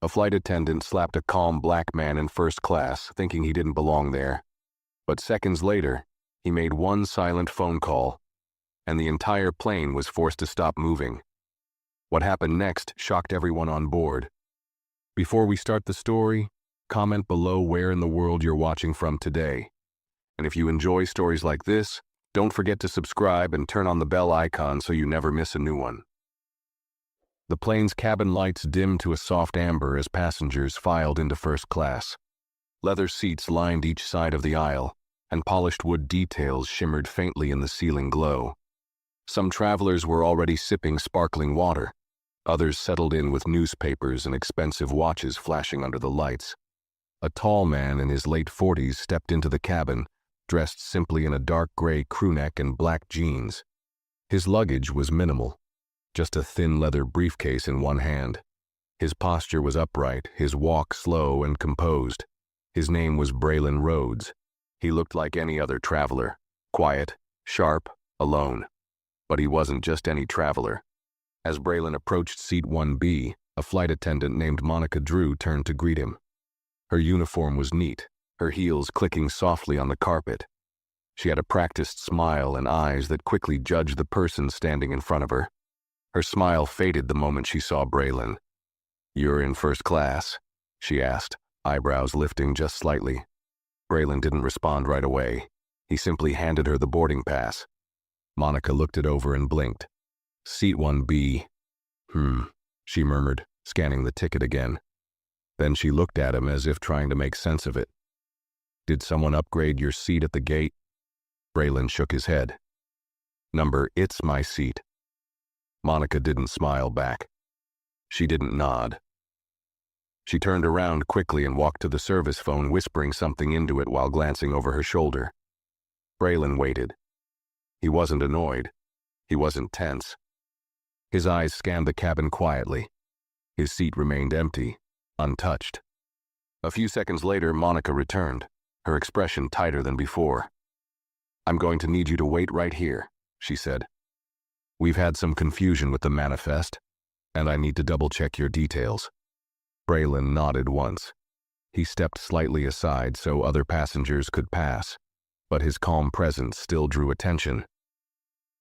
A flight attendant slapped a calm black man in first class, thinking he didn't belong there. But seconds later, he made one silent phone call, and the entire plane was forced to stop moving. What happened next shocked everyone on board. Before we start the story, comment below where in the world you're watching from today. And if you enjoy stories like this, don't forget to subscribe and turn on the bell icon so you never miss a new one. The plane's cabin lights dimmed to a soft amber as passengers filed into first class. Leather seats lined each side of the aisle, and polished wood details shimmered faintly in the ceiling glow. Some travelers were already sipping sparkling water. Others settled in with newspapers and expensive watches flashing under the lights. A tall man in his late 40s stepped into the cabin, dressed simply in a dark gray crewneck and black jeans. His luggage was minimal, just a thin leather briefcase in one hand. His posture was upright, his walk slow and composed. His name was Braylon Rhodes. He looked like any other traveler, quiet, sharp, alone. But he wasn't just any traveler. As Braylon approached seat 1B, a flight attendant named Monica Drew turned to greet him. Her uniform was neat, her heels clicking softly on the carpet. She had a practiced smile and eyes that quickly judged the person standing in front of her. Her smile faded the moment she saw Braylon. "You're in first class?" she asked, eyebrows lifting just slightly. Braylon didn't respond right away. He simply handed her the boarding pass. Monica looked it over and blinked. "Seat 1B. She murmured, scanning the ticket again. Then she looked at him as if trying to make sense of it. "Did someone upgrade your seat at the gate?" Braylon shook his head. "It's my seat." Monica didn't smile back. She didn't nod. She turned around quickly and walked to the service phone, whispering something into it while glancing over her shoulder. Braylon waited. He wasn't annoyed. He wasn't tense. His eyes scanned the cabin quietly. His seat remained empty, untouched. A few seconds later, Monica returned, her expression tighter than before. "I'm going to need you to wait right here," she said. "We've had some confusion with the manifest, and I need to double-check your details." Braylon nodded once. He stepped slightly aside so other passengers could pass, but his calm presence still drew attention.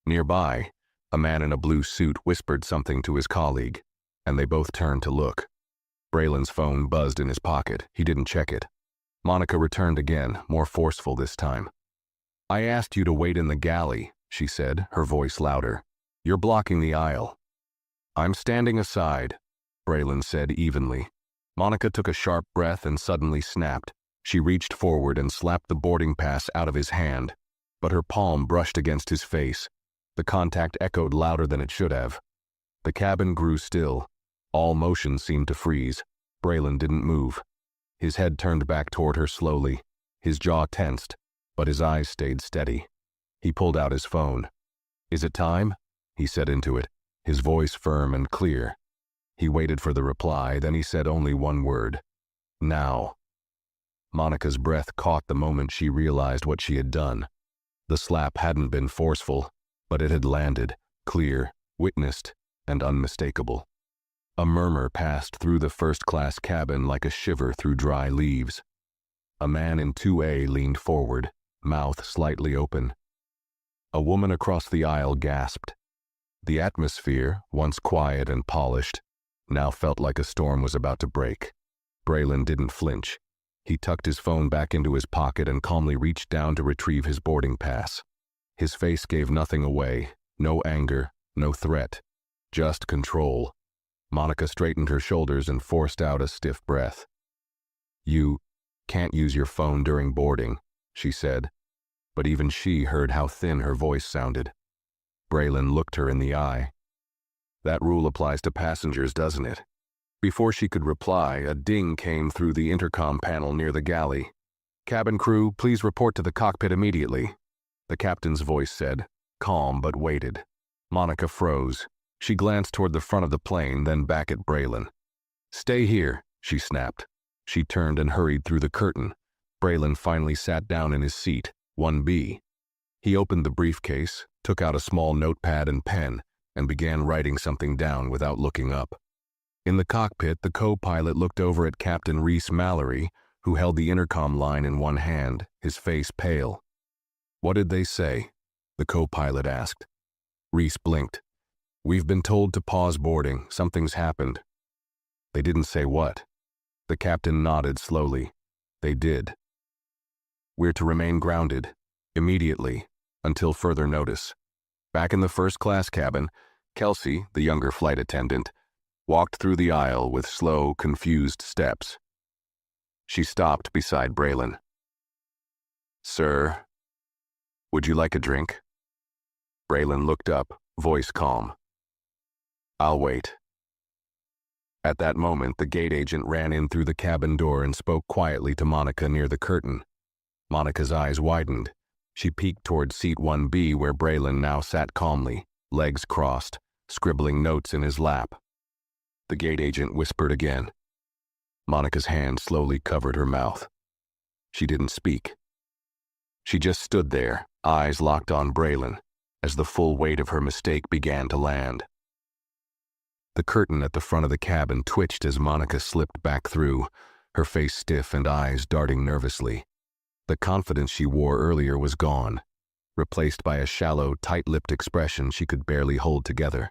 Nearby, a man in a blue suit whispered something to his colleague, and they both turned to look. Braylon's phone buzzed in his pocket. He didn't check it. Monica returned again, more forceful this time. "I asked you to wait in the galley," she said, her voice louder. "You're blocking the aisle." "I'm standing aside," Braylon said evenly. Monica took a sharp breath and suddenly snapped. She reached forward and slapped the boarding pass out of his hand, but her palm brushed against his face. The contact echoed louder than it should have. The cabin grew still. All motion seemed to freeze. Braylon didn't move. His head turned back toward her slowly. His jaw tensed, but his eyes stayed steady. He pulled out his phone. "Is it time?" he said into it, his voice firm and clear. He waited for the reply, then he said only one word. "Now." Monica's breath caught the moment she realized what she had done. The slap hadn't been forceful, but it had landed, clear, witnessed, and unmistakable. A murmur passed through the first-class cabin like a shiver through dry leaves. A man in 2A leaned forward, mouth slightly open. A woman across the aisle gasped. The atmosphere, once quiet and polished, now felt like a storm was about to break. Braylon didn't flinch. He tucked his phone back into his pocket and calmly reached down to retrieve his boarding pass. His face gave nothing away, no anger, no threat, just control. Monica straightened her shoulders and forced out a stiff breath. "You can't use your phone during boarding," she said, but even she heard how thin her voice sounded. Braylon looked her in the eye. "That rule applies to passengers, doesn't it?" Before she could reply, a ding came through the intercom panel near the galley. "Cabin crew, please report to the cockpit immediately," the captain's voice said, calm but weighted. Monica froze. She glanced toward the front of the plane, then back at Braylon. "Stay here," she snapped. She turned and hurried through the curtain. Braylon finally sat down in his seat, 1B. He opened the briefcase, took out a small notepad and pen, and began writing something down without looking up. In the cockpit, the co-pilot looked over at Captain Reese Mallory, who held the intercom line in one hand, his face pale. "What did they say?" the co-pilot asked. Reese blinked. "We've been told to pause boarding. Something's happened." "They didn't say what?" The captain nodded slowly. "They did. We're to remain grounded, immediately, until further notice." Back in the first-class cabin, Kelsey, the younger flight attendant, walked through the aisle with slow, confused steps. She stopped beside Braylon. "Sir, would you like a drink?" Braylon looked up, voice calm. "I'll wait." At that moment, the gate agent ran in through the cabin door and spoke quietly to Monica near the curtain. Monica's eyes widened. She peeked toward seat 1B, where Braylon now sat calmly, legs crossed, scribbling notes in his lap. The gate agent whispered again. Monica's hand slowly covered her mouth. She didn't speak. She just stood there, eyes locked on Braylon, as the full weight of her mistake began to land. The curtain at the front of the cabin twitched as Monica slipped back through, her face stiff and eyes darting nervously. The confidence she wore earlier was gone, replaced by a shallow, tight-lipped expression she could barely hold together.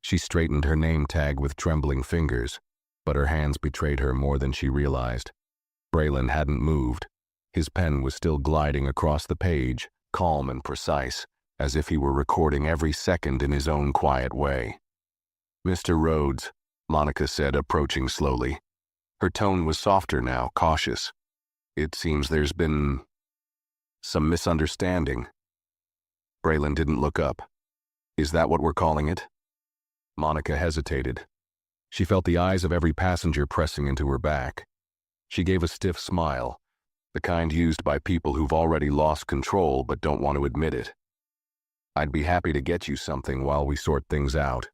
She straightened her name tag with trembling fingers, but her hands betrayed her more than she realized. Braylon hadn't moved. His pen was still gliding across the page, calm and precise, as if he were recording every second in his own quiet way. "Mr. Rhodes," Monica said, approaching slowly. Her tone was softer now, cautious. "It seems there's been some misunderstanding." Braylon didn't look up. "Is that what we're calling it?" Monica hesitated. She felt the eyes of every passenger pressing into her back. She gave a stiff smile, the kind used by people who've already lost control but don't want to admit it. "I'd be happy to get you something while we sort things out."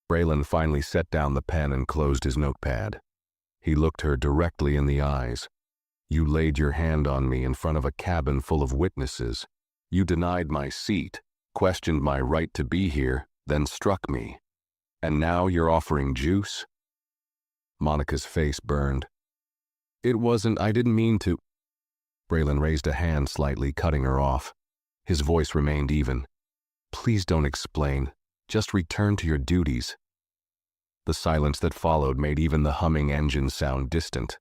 Braylon finally set down the pen and closed his notepad. He looked her directly in the eyes. "You laid your hand on me in front of a cabin full of witnesses. You denied my seat, questioned my right to be here, then struck me. And now you're offering juice?" Monica's face burned. I didn't mean to." Braylon raised a hand slightly, cutting her off. His voice remained even. "Please don't explain. Just return to your duties." The silence that followed made even the humming engine sound distant.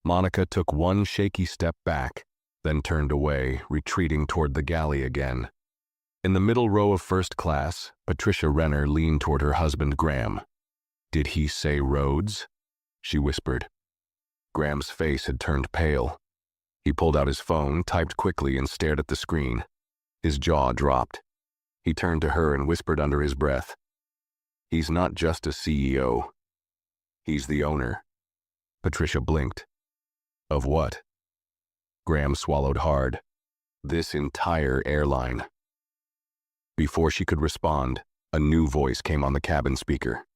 Monica took one shaky step back, then turned away, retreating toward the galley again. In the middle row of first class, Patricia Renner leaned toward her husband Graham. "Did he say Rhodes?" she whispered. Graham's face had turned pale. He pulled out his phone, typed quickly, and stared at the screen. His jaw dropped. He turned to her and whispered under his breath, "He's not just a CEO. He's the owner." Patricia blinked. "Of what?" Graham swallowed hard. "This entire airline." Before she could respond, a new voice came on the cabin speaker.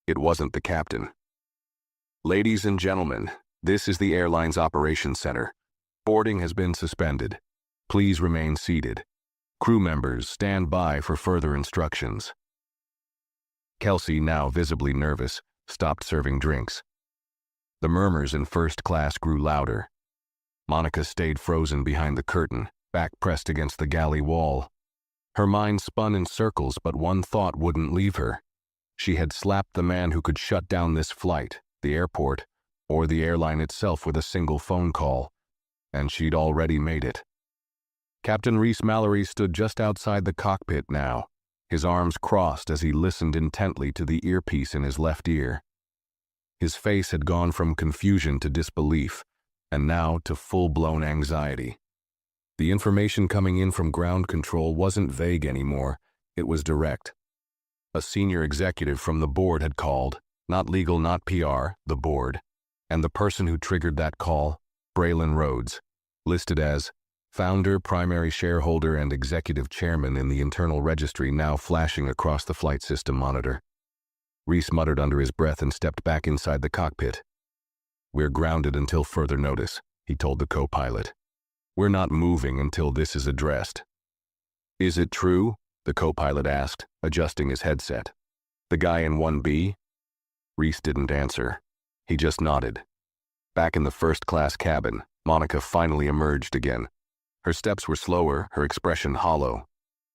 It wasn't the captain. "Ladies and gentlemen, this is the airline's operations center. Boarding has been suspended. Please remain seated. Crew members, stand by for further instructions." Kelsey, now visibly nervous, stopped serving drinks. The murmurs in first class grew louder. Monica stayed frozen behind the curtain, back pressed against the galley wall. Her mind spun in circles, but one thought wouldn't leave her. She had slapped the man who could shut down this flight, the airport, or the airline itself with a single phone call, and she'd already made it. Captain Reese Mallory stood just outside the cockpit now, his arms crossed as he listened intently to the earpiece in his left ear. His face had gone from confusion to disbelief, and now to full-blown anxiety. The information coming in from ground control wasn't vague anymore, it was direct. A senior executive from the board had called, not legal, not PR, the board, and the person who triggered that call, Braylon Rhodes, listed as founder, primary shareholder, and executive chairman in the internal registry, now flashing across the flight system monitor. Reese muttered under his breath and stepped back inside the cockpit. "We're grounded until further notice," he told the co-pilot. "We're not moving until this is addressed." "Is it true?" the co-pilot asked, adjusting his headset. "The guy in 1B?" Reese didn't answer. He just nodded. Back in the first-class cabin, Monica finally emerged again. Her steps were slower, her expression hollow.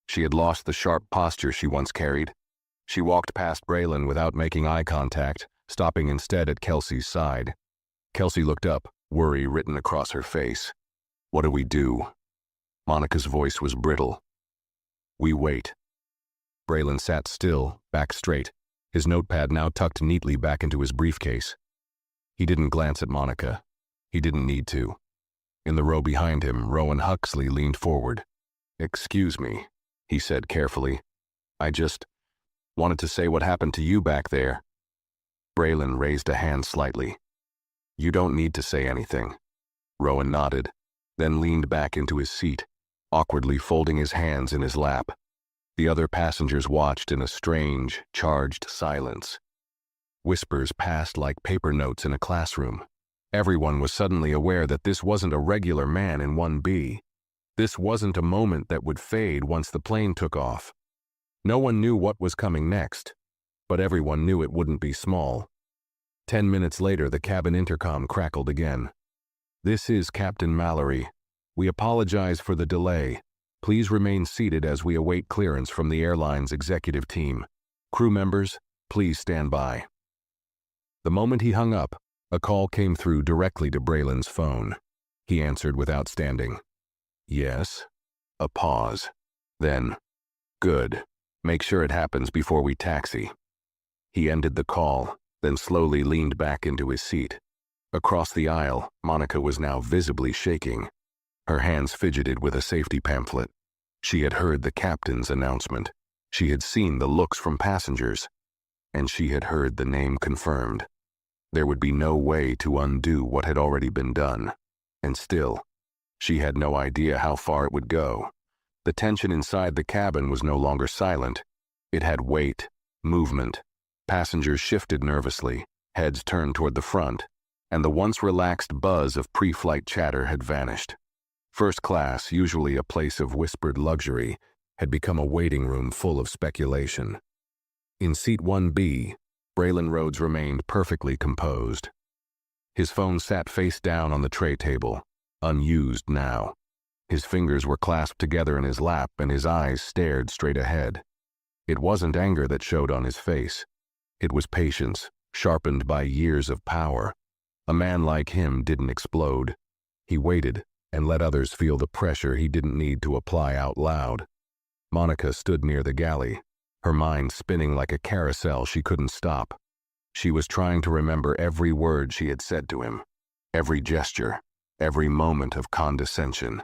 She had lost the sharp posture she once carried. She walked past Braylon without making eye contact, stopping instead at Kelsey's side. Kelsey looked up, worry written across her face. "What do we do?" Monica's voice was brittle. "We wait." Braylon sat still, back straight, his notepad now tucked neatly back into his briefcase. He didn't glance at Monica. He didn't need to. In the row behind him, Rowan Huxley leaned forward. "Excuse me," he said carefully. "I just wanted to say what happened to you back there." Braylon raised a hand slightly. "You don't need to say anything." Rowan nodded, then leaned back into his seat, awkwardly folding his hands in his lap. The other passengers watched in a strange, charged silence. Whispers passed like paper notes in a classroom. Everyone was suddenly aware that this wasn't a regular man in 1B. This wasn't a moment that would fade once the plane took off. No one knew what was coming next, but everyone knew it wouldn't be small. 10 minutes later, the cabin intercom crackled again. "This is Captain Mallory. We apologize for the delay. Please remain seated as we await clearance from the airline's executive team. Crew members, please stand by." The moment he hung up, a call came through directly to Braylon's phone. He answered without standing. "Yes." A pause. Then, "Good. Make sure it happens before we taxi." He ended the call, then slowly leaned back into his seat. Across the aisle, Monica was now visibly shaking. Her hands fidgeted with a safety pamphlet. She had heard the captain's announcement. She had seen the looks from passengers. And she had heard the name confirmed. There would be no way to undo what had already been done. And still, she had no idea how far it would go. The tension inside the cabin was no longer silent. It had weight, movement. Passengers shifted nervously, heads turned toward the front, and the once relaxed buzz of pre-flight chatter had vanished. First class, usually a place of whispered luxury, had become a waiting room full of speculation. In seat 1B, Braylon Rhodes remained perfectly composed. His phone sat face down on the tray table, unused now. His fingers were clasped together in his lap and his eyes stared straight ahead. It wasn't anger that showed on his face. It was patience, sharpened by years of power. A man like him didn't explode. He waited and let others feel the pressure he didn't need to apply out loud. Monica stood near the galley, her mind spinning like a carousel she couldn't stop. She was trying to remember every word she had said to him, every gesture, every moment of condescension.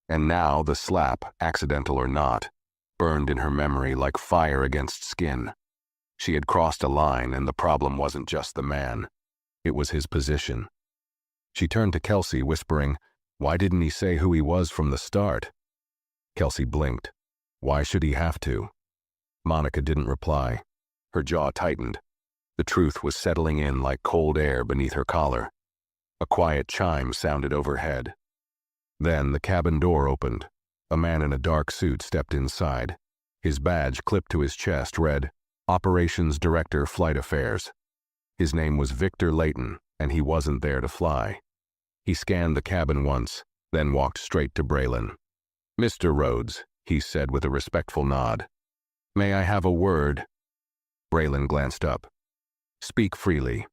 And now the slap, accidental or not, burned in her memory like fire against skin. She had crossed a line, and the problem wasn't just the man. It was his position. She turned to Kelsey, whispering, "Why didn't he say who he was from the start?" Kelsey blinked. Why should he have to? Monica didn't reply. Her jaw tightened. The truth was settling in like cold air beneath her collar. A quiet chime sounded overhead. Then the cabin door opened. A man in a dark suit stepped inside. His badge, clipped to his chest, read, Operations Director, Flight Affairs. His name was Victor Layton, and he wasn't there to fly. He scanned the cabin once, then walked straight to Braylon. "Mr. Rhodes," he said with a respectful nod. "May I have a word?" Braylon glanced up. "Speak freely."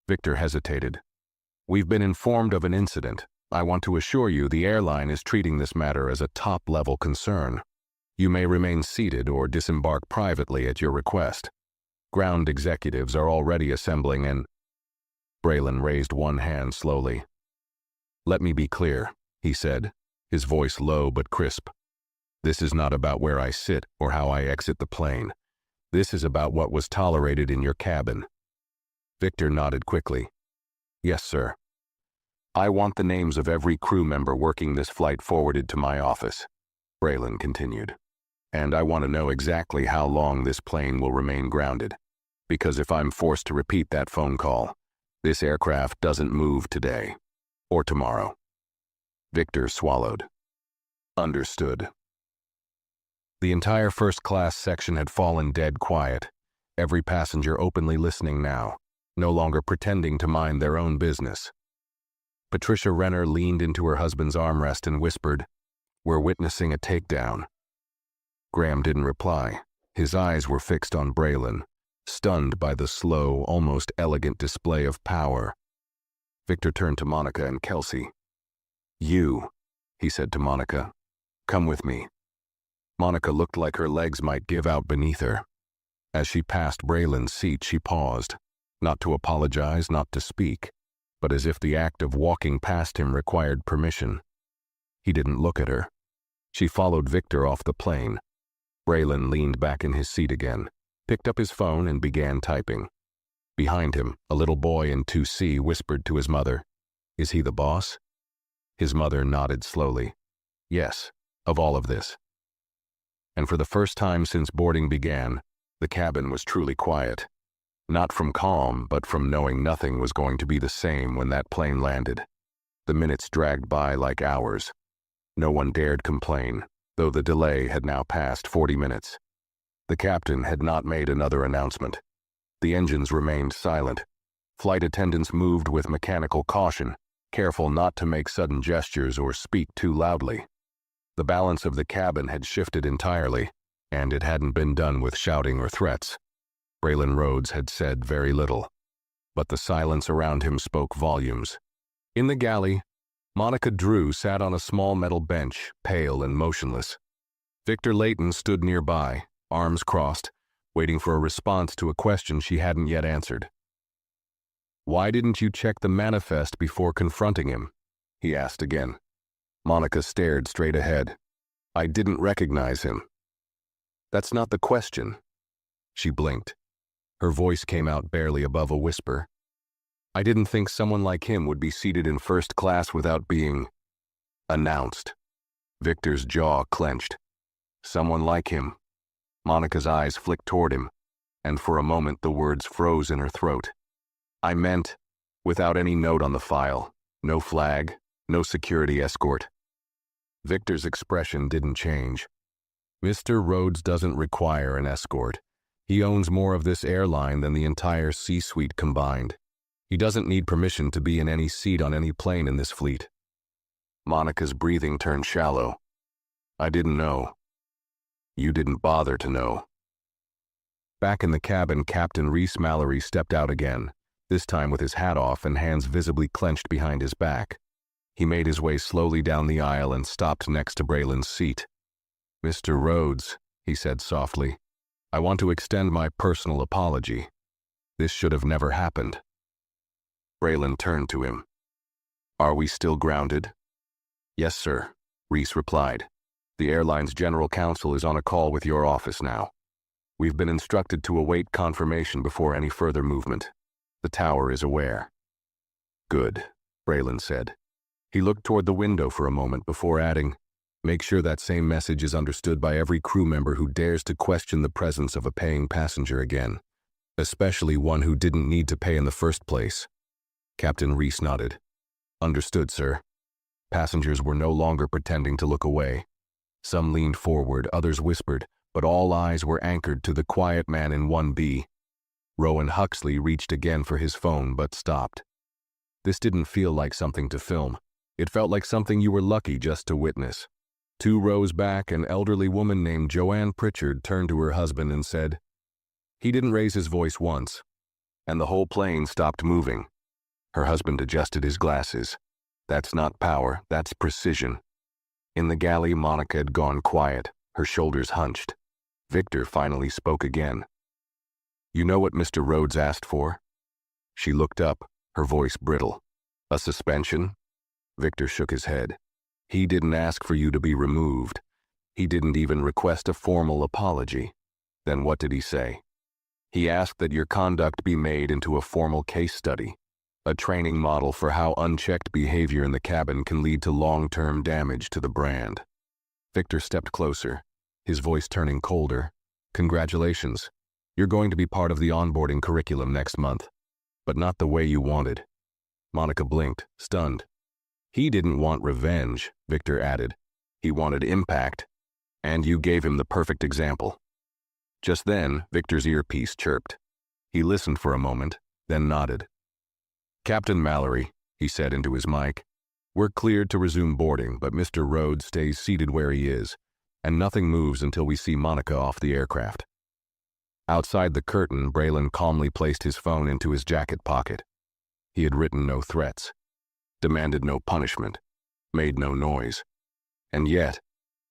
Victor hesitated. "We've been informed of an incident. I want to assure you the airline is treating this matter as a top-level concern. You may remain seated or disembark privately at your request. Ground executives are already assembling and—" Braylon raised one hand slowly. "Let me be clear," he said, his voice low but crisp. "This is not about where I sit or how I exit the plane. This is about what was tolerated in your cabin." Victor nodded quickly. "Yes, sir. I want the names of every crew member working this flight forwarded to my office," Braylon continued. "And I want to know exactly how long this plane will remain grounded. Because if I'm forced to repeat that phone call, this aircraft doesn't move today. Or tomorrow." Victor swallowed. "Understood." The entire first-class section had fallen dead quiet. every passenger openly listening now, no longer pretending to mind their own business. Patricia Renner leaned into her husband's armrest and whispered, "We're witnessing a takedown." Graham didn't reply. His eyes were fixed on Braylon, stunned by the slow, almost elegant display of power. Victor turned to Monica and Kelsey. "You," he said to Monica, "come with me." Monica looked like her legs might give out beneath her. As she passed Braylon's seat, she paused, not to apologize, not to speak, but as if the act of walking past him required permission. He didn't look at her. She followed Victor off the plane. Braylon leaned back in his seat again, picked up his phone and began typing. Behind him, a little boy in 2C whispered to his mother, "Is he the boss?" His mother nodded slowly. "Yes, of all of this." And for the first time since boarding began, the cabin was truly quiet. Not from calm, but from knowing nothing was going to be the same when that plane landed. The minutes dragged by like hours. No one dared complain, though the delay had now passed 40 minutes. The captain had not made another announcement. The engines remained silent. Flight attendants moved with mechanical caution, careful not to make sudden gestures or speak too loudly. The balance of the cabin had shifted entirely, and it hadn't been done with shouting or threats. Braylon Rhodes had said very little, but the silence around him spoke volumes. In the galley, Monica Drew sat on a small metal bench, pale and motionless. Victor Layton stood nearby, arms crossed, waiting for a response to a question she hadn't yet answered. "Why didn't you check the manifest before confronting him?" he asked again. Monica stared straight ahead. "I didn't recognize him." "That's not the question." She blinked. Her voice came out barely above a whisper. "I didn't think someone like him would be seated in first class without being announced." Victor's jaw clenched. "Someone like him." Monica's eyes flicked toward him, and for a moment the words froze in her throat. "I meant, without any note on the file, no flag, no security escort." Victor's expression didn't change. "Mr. Rhodes doesn't require an escort. He owns more of this airline than the entire C-suite combined. He doesn't need permission to be in any seat on any plane in this fleet." Monica's breathing turned shallow. "I didn't know." "You didn't bother to know." Back in the cabin, Captain Reese Mallory stepped out again, this time with his hat off and hands visibly clenched behind his back. He made his way slowly down the aisle and stopped next to Braylon's seat. "Mr. Rhodes," he said softly, "I want to extend my personal apology. This should have never happened." Braylon turned to him. "Are we still grounded?" "Yes, sir," Reese replied. "The airline's general counsel is on a call with your office now. We've been instructed to await confirmation before any further movement. The tower is aware." "Good," Braylon said. He looked toward the window for a moment before adding, "Make sure that same message is understood by every crew member who dares to question the presence of a paying passenger again, especially one who didn't need to pay in the first place." Captain Reese nodded. "Understood, sir." Passengers were no longer pretending to look away. Some leaned forward, others whispered, but all eyes were anchored to the quiet man in 1B. Rowan Huxley reached again for his phone, but stopped. This didn't feel like something to film. It felt like something you were lucky just to witness. 2 rows back, an elderly woman named Joanne Pritchard turned to her husband and said. He didn't raise his voice once, and the whole plane stopped moving. Her husband adjusted his glasses. That's not power, that's precision. In the galley, Monica had gone quiet, her shoulders hunched. Victor finally spoke again. "You know what Mr. Rhodes asked for?" She looked up, her voice brittle. "A suspension?" Victor shook his head. "He didn't ask for you to be removed. He didn't even request a formal apology. Then what did he say? He asked that your conduct be made into a formal case study, a training model for how unchecked behavior in the cabin can lead to long-term damage to the brand." Victor stepped closer, his voice turning colder. "Congratulations. You're going to be part of the onboarding curriculum next month, but not the way you wanted." Monica blinked, stunned. "He didn't want revenge," Victor added. "He wanted impact, and you gave him the perfect example." Just then, Victor's earpiece chirped. He listened for a moment, then nodded. "Captain Mallory," he said into his mic, "we're cleared to resume boarding, but Mr. Rhodes stays seated where he is, and nothing moves until we see Monica off the aircraft." Outside the curtain, Braylon calmly placed his phone into his jacket pocket. He had written no threats, demanded no punishment, made no noise. And yet,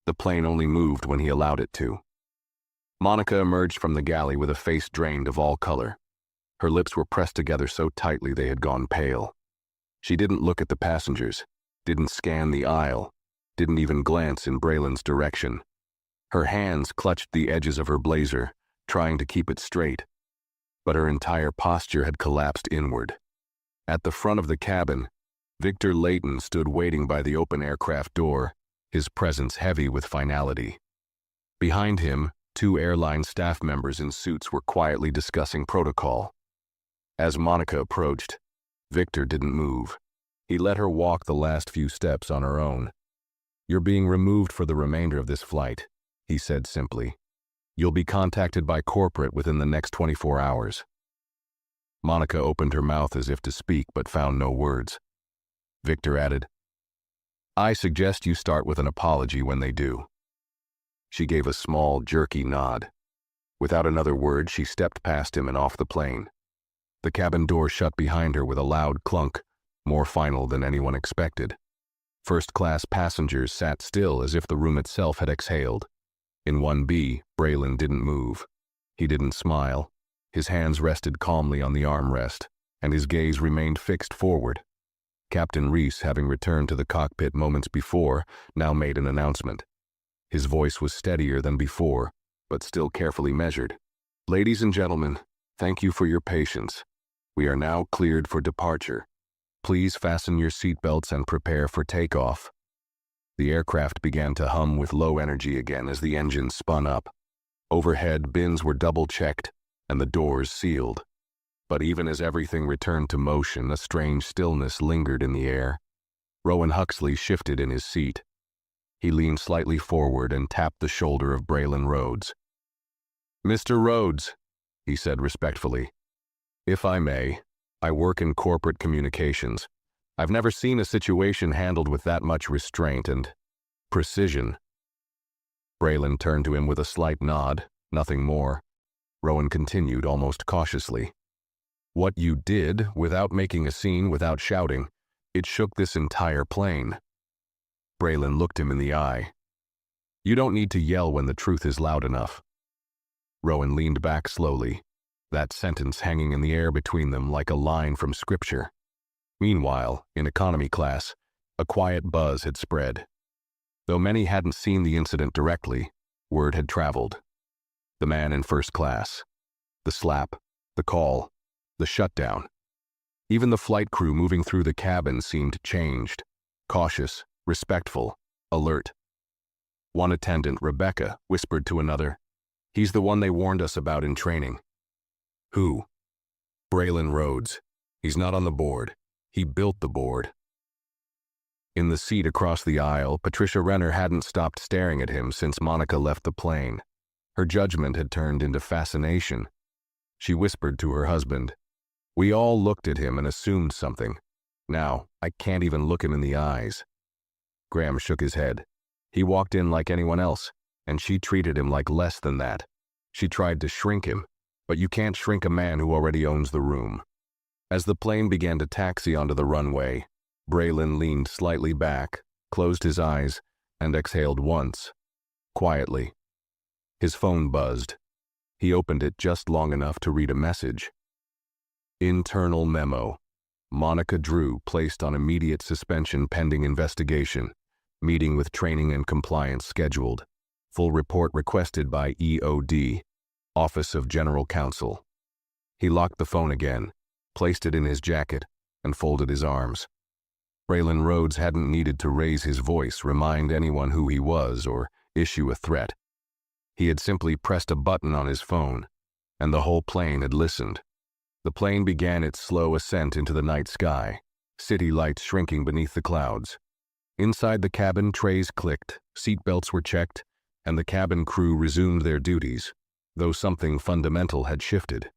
the plane only moved when he allowed it to. Monica emerged from the galley with a face drained of all color. Her lips were pressed together so tightly they had gone pale. She didn't look at the passengers, didn't scan the aisle, didn't even glance in Braylon's direction. Her hands clutched the edges of her blazer, trying to keep it straight, but her entire posture had collapsed inward. At the front of the cabin, Victor Layton stood waiting by the open aircraft door, his presence heavy with finality. Behind him, 2 airline staff members in suits were quietly discussing protocol. As Monica approached, Victor didn't move. He let her walk the last few steps on her own. "You're being removed for the remainder of this flight," he said simply. "You'll be contacted by corporate within the next 24 hours. Monica opened her mouth as if to speak but found no words. Victor added, "I suggest you start with an apology when they do." She gave a small, jerky nod. Without another word, she stepped past him and off the plane. The cabin door shut behind her with a loud clunk, more final than anyone expected. First-class passengers sat still as if the room itself had exhaled. In 1B, Braylon didn't move. He didn't smile. His hands rested calmly on the armrest, and his gaze remained fixed forward. Captain Reese, having returned to the cockpit moments before, now made an announcement. His voice was steadier than before, but still carefully measured. "Ladies and gentlemen, thank you for your patience. We are now cleared for departure. Please fasten your seatbelts and prepare for takeoff." The aircraft began to hum with low energy again as the engines spun up. Overhead, bins were double-checked, and the doors sealed. But even as everything returned to motion, a strange stillness lingered in the air. Rowan Huxley shifted in his seat. He leaned slightly forward and tapped the shoulder of Braylon Rhodes. "Mr. Rhodes," he said respectfully, "if I may, I work in corporate communications. I've never seen a situation handled with that much restraint and precision." Braylon turned to him with a slight nod, nothing more. Rowan continued almost cautiously. "What you did, without making a scene, without shouting, it shook this entire plane." Braylon looked him in the eye. "You don't need to yell when the truth is loud enough." Rowan leaned back slowly, that sentence hanging in the air between them like a line from scripture. Meanwhile, in economy class, a quiet buzz had spread. Though many hadn't seen the incident directly, word had traveled. The man in first class, the slap, the call, the shutdown. Even the flight crew moving through the cabin seemed changed, cautious, respectful, alert. One attendant, Rebecca, whispered to another, "He's the one they warned us about in training." "Who?" "Braylon Rhodes. He's not on the board. He built the board." In the seat across the aisle, Patricia Renner hadn't stopped staring at him since Monica left the plane. Her judgment had turned into fascination. She whispered to her husband. "We all looked at him and assumed something. Now, I can't even look him in the eyes." Graham shook his head. He walked in like anyone else, and she treated him like less than that. She tried to shrink him, but you can't shrink a man who already owns the room. As the plane began to taxi onto the runway, Braylon leaned slightly back, closed his eyes, and exhaled once, quietly. His phone buzzed. He opened it just long enough to read a message. Internal memo. Monica Drew placed on immediate suspension pending investigation. Meeting with training and compliance scheduled. Full report requested by EOD, Office of General Counsel. He locked the phone again, placed it in his jacket, and folded his arms. Braylon Rhodes hadn't needed to raise his voice, remind anyone who he was, or issue a threat. He had simply pressed a button on his phone, and the whole plane had listened. The plane began its slow ascent into the night sky, city lights shrinking beneath the clouds. Inside the cabin, trays clicked, seatbelts were checked, and the cabin crew resumed their duties. though something fundamental had shifted.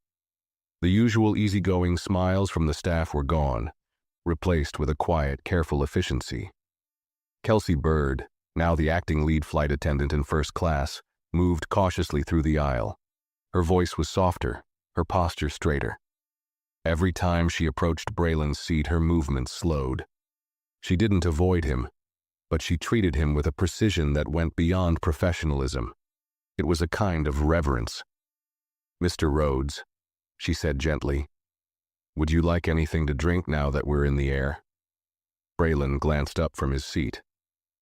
The usual easygoing smiles from the staff were gone, replaced with a quiet, careful efficiency. Kelsey Bird, now the acting lead flight attendant in first class, moved cautiously through the aisle. Her voice was softer, her posture straighter. Every time she approached Braylon's seat, her movements slowed. She didn't avoid him, but she treated him with a precision that went beyond professionalism. It was a kind of reverence. "Mr. Rhodes," she said gently, "would you like anything to drink now that we're in the air?" Braylon glanced up from his seat.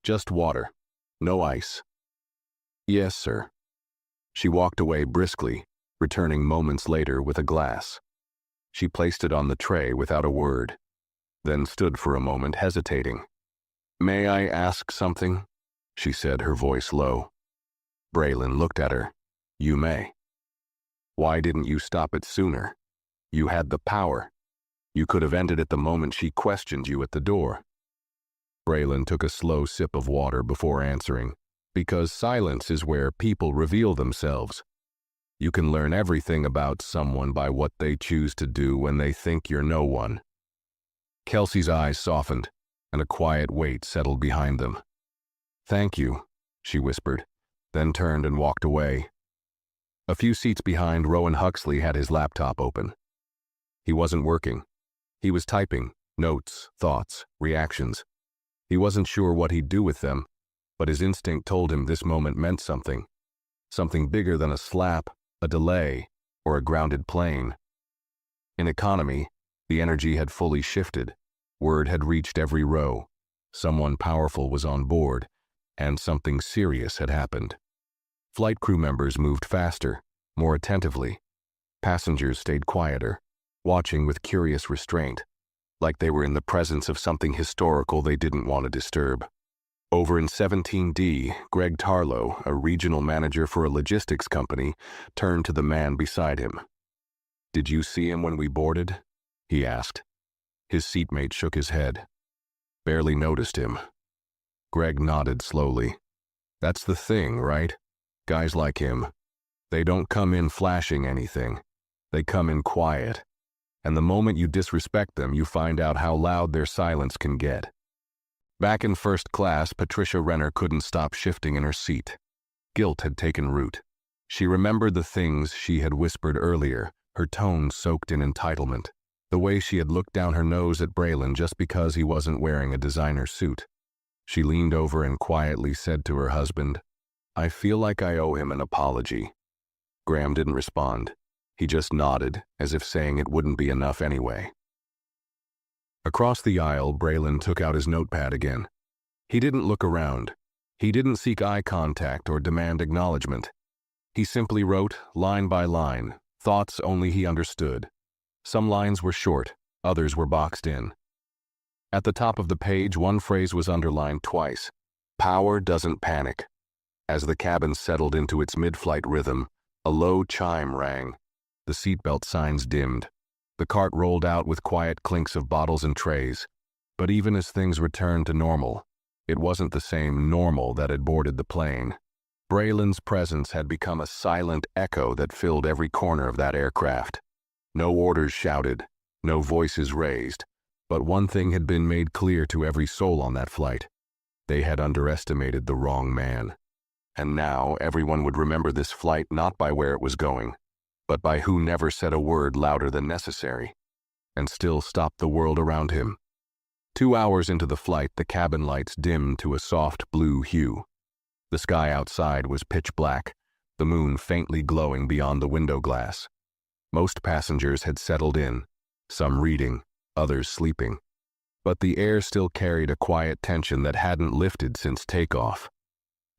"Just water. No ice." "Yes, sir." She walked away briskly, returning moments later with a glass. She placed it on the tray without a word, then stood for a moment hesitating. "May I ask something?" she said, her voice low. Braylon looked at her. "You may." "Why didn't you stop it sooner? You had the power. You could have ended it the moment she questioned you at the door." Braylon took a slow sip of water before answering, "Because silence is where people reveal themselves. You can learn everything about someone by what they choose to do when they think you're no one." Kelsey's eyes softened, and a quiet weight settled behind them. "Thank you," she whispered, then turned and walked away. A few seats behind, Rowan Huxley had his laptop open. He wasn't working. He was typing, notes, thoughts, reactions. He wasn't sure what he'd do with them, but his instinct told him this moment meant something. Something bigger than a slap, a delay, or a grounded plane. In economy, the energy had fully shifted. Word had reached every row. Someone powerful was on board, and something serious had happened. Flight crew members moved faster, more attentively. Passengers stayed quieter, watching with curious restraint, like they were in the presence of something historical they didn't want to disturb. Over in 17D, Greg Tarlow, a regional manager for a logistics company, turned to the man beside him. "Did you see him when we boarded?" he asked. His seatmate shook his head. "Barely noticed him." Greg nodded slowly. "That's the thing, right? Guys like him. They don't come in flashing anything. They come in quiet. And the moment you disrespect them, you find out how loud their silence can get." Back in first class, Patricia Renner couldn't stop shifting in her seat. Guilt had taken root. She remembered the things she had whispered earlier, her tone soaked in entitlement. The way she had looked down her nose at Braylon just because he wasn't wearing a designer suit. She leaned over and quietly said to her husband, "I feel like I owe him an apology." Graham didn't respond. He just nodded, as if saying it wouldn't be enough anyway. Across the aisle, Braylon took out his notepad again. He didn't look around. He didn't seek eye contact or demand acknowledgement. He simply wrote, line by line, thoughts only he understood. Some lines were short, others were boxed in. At the top of the page, one phrase was underlined twice. "Power doesn't panic." As the cabin settled into its mid-flight rhythm, a low chime rang. The seatbelt signs dimmed. The cart rolled out with quiet clinks of bottles and trays. But even as things returned to normal, it wasn't the same normal that had boarded the plane. Braylon's presence had become a silent echo that filled every corner of that aircraft. No orders shouted, no voices raised, but one thing had been made clear to every soul on that flight. They had underestimated the wrong man. And now everyone would remember this flight not by where it was going, but by who never said a word louder than necessary, and still stopped the world around him. 2 hours into the flight, the cabin lights dimmed to a soft blue hue. The sky outside was pitch black, the moon faintly glowing beyond the window glass. Most passengers had settled in, some reading, others sleeping. But the air still carried a quiet tension that hadn't lifted since takeoff.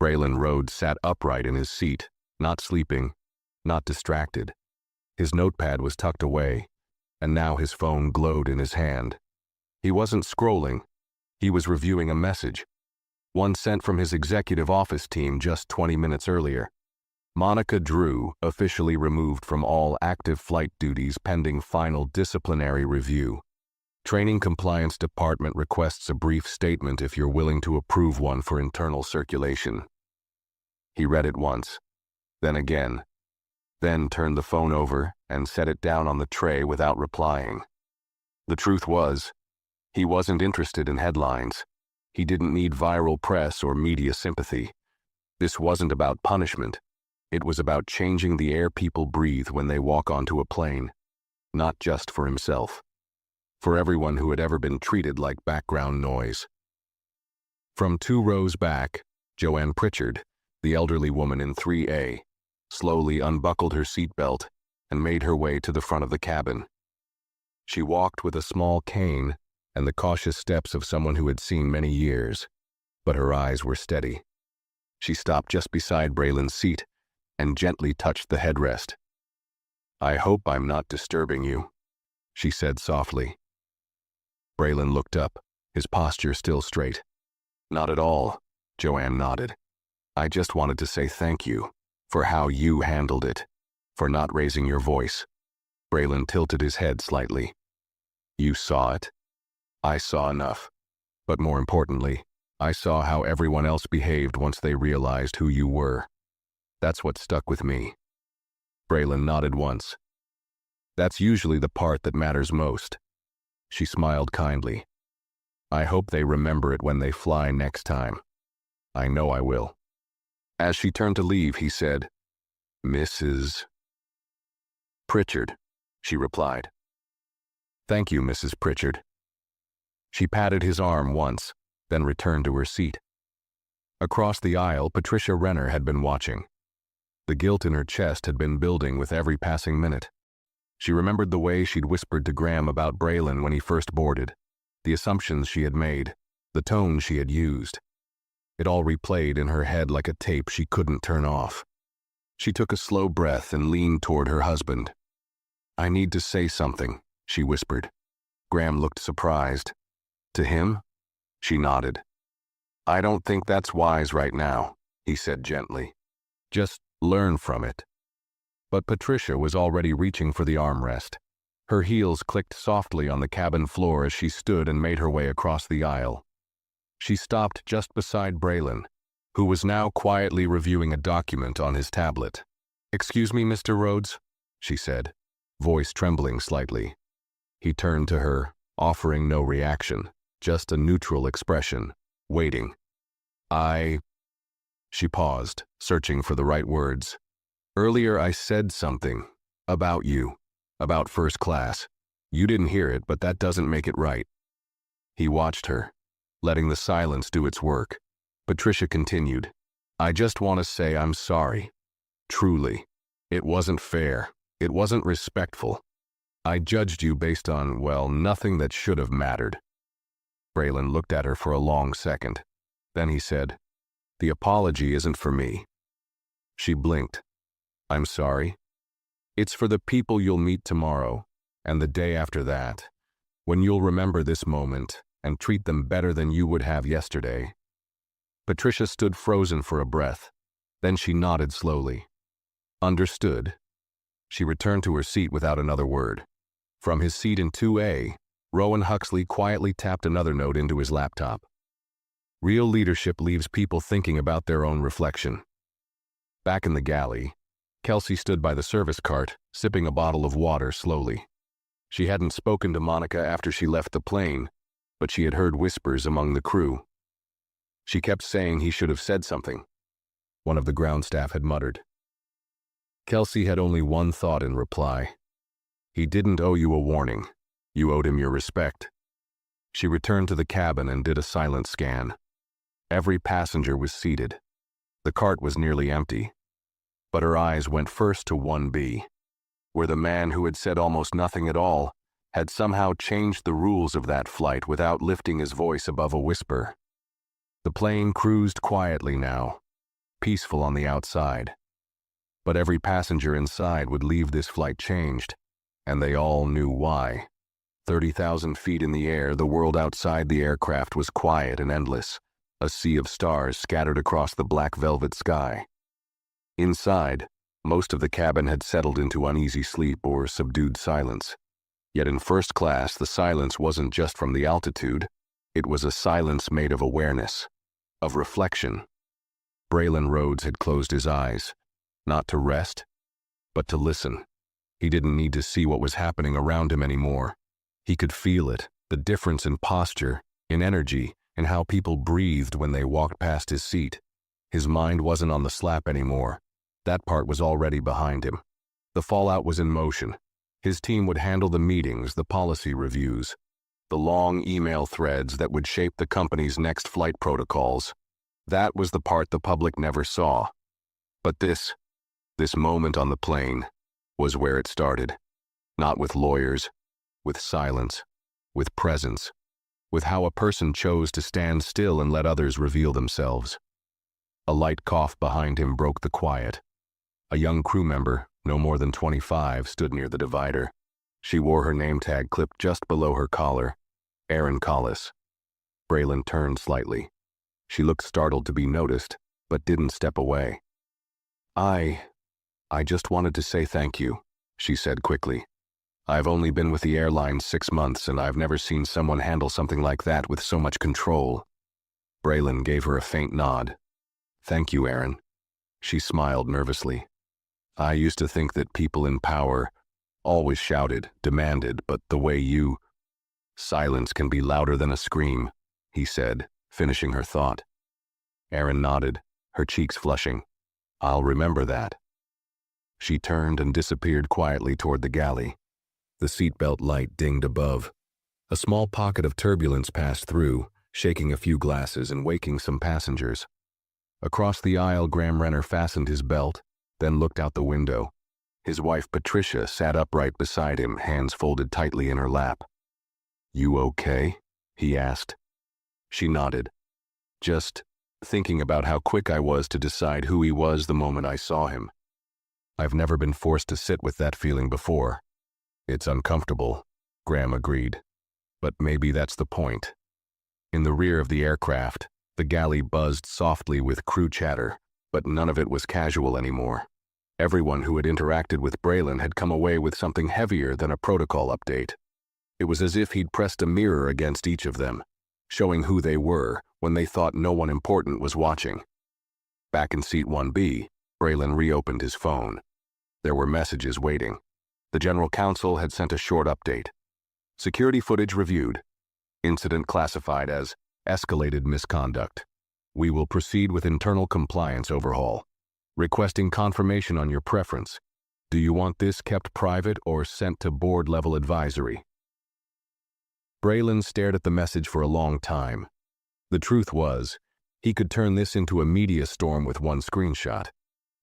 Braylon Rhodes sat upright in his seat, not sleeping, not distracted. His notepad was tucked away, and now his phone glowed in his hand. He wasn't scrolling. He was reviewing a message, one sent from his executive office team just 20 minutes earlier. Monica Drew, officially removed from all active flight duties pending final disciplinary review. Training Compliance Department requests a brief statement if you're willing to approve one for internal circulation. He read it once, then again. then turned the phone over and set it down on the tray without replying. The truth was, he wasn't interested in headlines. He didn't need viral press or media sympathy. This wasn't about punishment. It was about changing the air people breathe when they walk onto a plane. Not just for himself. For everyone who had ever been treated like background noise. From 2 rows back, Joanne Pritchard, the elderly woman in 3A, slowly unbuckled her seatbelt and made her way to the front of the cabin. She walked with a small cane and the cautious steps of someone who had seen many years, but her eyes were steady. She stopped just beside Braylon's seat and gently touched the headrest. "I hope I'm not disturbing you," she said softly. Braylon looked up, his posture still straight. "Not at all," Joanne nodded. "I just wanted to say thank you for how you handled it, for not raising your voice." Braylon tilted his head slightly. "You saw it? I saw enough. But more importantly, I saw how everyone else behaved once they realized who you were. That's what stuck with me." Braylon nodded once. "That's usually the part that matters most." She smiled kindly. "I hope they remember it when they fly next time. I know I will." As she turned to leave, he said, "Mrs. Pritchard," she replied. "Thank you, Mrs. Pritchard." She patted his arm once, then returned to her seat. Across the aisle, Patricia Renner had been watching. The guilt in her chest had been building with every passing minute. She remembered the way she'd whispered to Graham about Braylon when he first boarded, the assumptions she had made, the tone she had used. It all replayed in her head like a tape she couldn't turn off. She took a slow breath and leaned toward her husband. "I need to say something," she whispered. Graham looked surprised. "To him?" She nodded. "I don't think that's wise right now," he said gently. "Just learn from it." But Patricia was already reaching for the armrest. Her heels clicked softly on the cabin floor as she stood and made her way across the aisle. She stopped just beside Braylon, who was now quietly reviewing a document on his tablet. "Excuse me, Mr. Rhodes," she said, voice trembling slightly. He turned to her, offering no reaction, just a neutral expression, waiting. She paused, searching for the right words. "Earlier I said something about you, about first class. You didn't hear it, but that doesn't make it right." He watched her, letting the silence do its work. Patricia continued, "I just want to say I'm sorry. Truly. It wasn't fair. It wasn't respectful. I judged you based on, well, nothing that should have mattered." Braylon looked at her for a long second. Then he said, "The apology isn't for me." She blinked. "I'm sorry. It's for the people you'll meet tomorrow, and the day after that, when you'll remember this moment and treat them better than you would have yesterday." Patricia stood frozen for a breath. Then she nodded slowly. "Understood." She returned to her seat without another word. From his seat in 2A, Rowan Huxley quietly tapped another note into his laptop. "Real leadership leaves people thinking about their own reflection." Back in the galley, Kelsey stood by the service cart, sipping a bottle of water slowly. She hadn't spoken to Monica after she left the plane, but she had heard whispers among the crew. She kept saying he should have said something, one of the ground staff had muttered. Kelsey had only one thought in reply. "He didn't owe you a warning. You owed him your respect." She returned to the cabin and did a silent scan. Every passenger was seated. The cart was nearly empty. But her eyes went first to 1B, where the man who had said almost nothing at all had somehow changed the rules of that flight without lifting his voice above a whisper. The plane cruised quietly now, peaceful on the outside. But every passenger inside would leave this flight changed, and they all knew why. 30,000 feet in the air, the world outside the aircraft was quiet and endless, a sea of stars scattered across the black velvet sky. Inside, most of the cabin had settled into uneasy sleep or subdued silence. Yet in first class, the silence wasn't just from the altitude. It was a silence made of awareness, of reflection. Braylon Rhodes had closed his eyes, not to rest, but to listen. He didn't need to see what was happening around him anymore. He could feel it, the difference in posture, in energy, in how people breathed when they walked past his seat. His mind wasn't on the slap anymore. That part was already behind him. The fallout was in motion. His team would handle the meetings, the policy reviews, the long email threads that would shape the company's next flight protocols. That was the part the public never saw. But this moment on the plane was where it started. Not with lawyers, with silence, with presence, with how a person chose to stand still and let others reveal themselves. A light cough behind him broke the quiet. A young crew member, no more than 25, stood near the divider. She wore her name tag clipped just below her collar. Erin Collis. Braylon turned slightly. She looked startled to be noticed, but didn't step away. I just wanted to say thank you, she said quickly. I've only been with the airline 6 months, and I've never seen someone handle something like that with so much control. Braylon gave her a faint nod. Thank you, Erin. She smiled nervously. I used to think that people in power always shouted, demanded, but the way you... Silence can be louder than a scream, he said, finishing her thought. Erin nodded, her cheeks flushing. I'll remember that. She turned and disappeared quietly toward the galley. The seatbelt light dinged above. A small pocket of turbulence passed through, shaking a few glasses and waking some passengers. Across the aisle, Graham Renner fastened his belt, then looked out the window. His wife, Patricia, sat upright beside him, hands folded tightly in her lap. You okay? He asked. She nodded. Just thinking about how quick I was to decide who he was the moment I saw him. I've never been forced to sit with that feeling before. It's uncomfortable, Graham agreed. But maybe that's the point. In the rear of the aircraft, the galley buzzed softly with crew chatter, but none of it was casual anymore. Everyone who had interacted with Braylon had come away with something heavier than a protocol update. It was as if he'd pressed a mirror against each of them, showing who they were when they thought no one important was watching. Back in seat 1B, Braylon reopened his phone. There were messages waiting. The General Counsel had sent a short update. Security footage reviewed. Incident classified as escalated misconduct. We will proceed with internal compliance overhaul. Requesting confirmation on your preference. Do you want this kept private or sent to board-level advisory? Braylon stared at the message for a long time. The truth was, he could turn this into a media storm with one screenshot.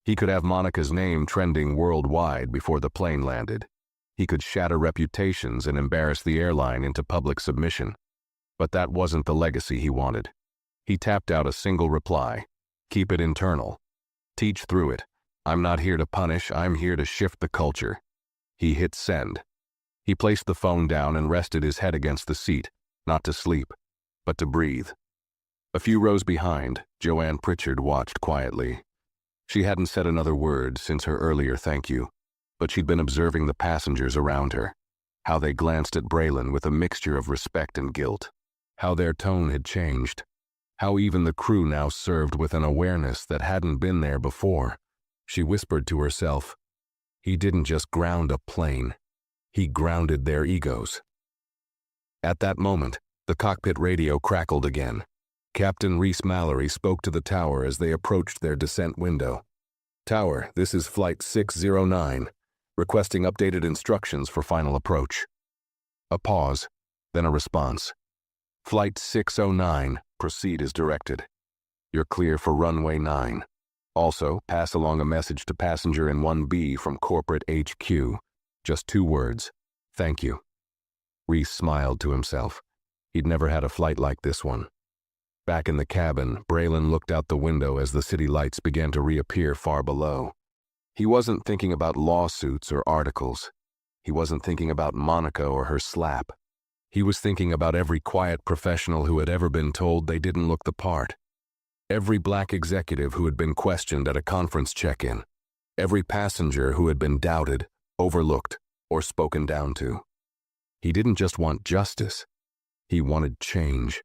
He could have Monica's name trending worldwide before the plane landed. He could shatter reputations and embarrass the airline into public submission. But that wasn't the legacy he wanted. He tapped out a single reply. Keep it internal. Teach through it. I'm not here to punish, I'm here to shift the culture. He hit send. He placed the phone down and rested his head against the seat, not to sleep, but to breathe. A few rows behind, Joanne Pritchard watched quietly. She hadn't said another word since her earlier thank you, but she'd been observing the passengers around her, how they glanced at Braylon with a mixture of respect and guilt, how their tone had changed, how even the crew now served with an awareness that hadn't been there before. She whispered to herself, he didn't just ground a plane, he grounded their egos. At that moment, the cockpit radio crackled again. Captain Reese Mallory spoke to the tower as they approached their descent window. Tower, this is Flight 609, requesting updated instructions for final approach. A pause, then a response. Flight 609, proceed as directed. You're clear for runway 9. Also, pass along a message to passenger in 1B from corporate HQ. Just 2 words. Thank you. Reese smiled to himself. He'd never had a flight like this one. Back in the cabin, Braylon looked out the window as the city lights began to reappear far below. He wasn't thinking about lawsuits or articles. He wasn't thinking about Monica or her slap. He was thinking about every quiet professional who had ever been told they didn't look the part. Every black executive who had been questioned at a conference check-in. Every passenger who had been doubted, overlooked, or spoken down to. He didn't just want justice. He wanted change.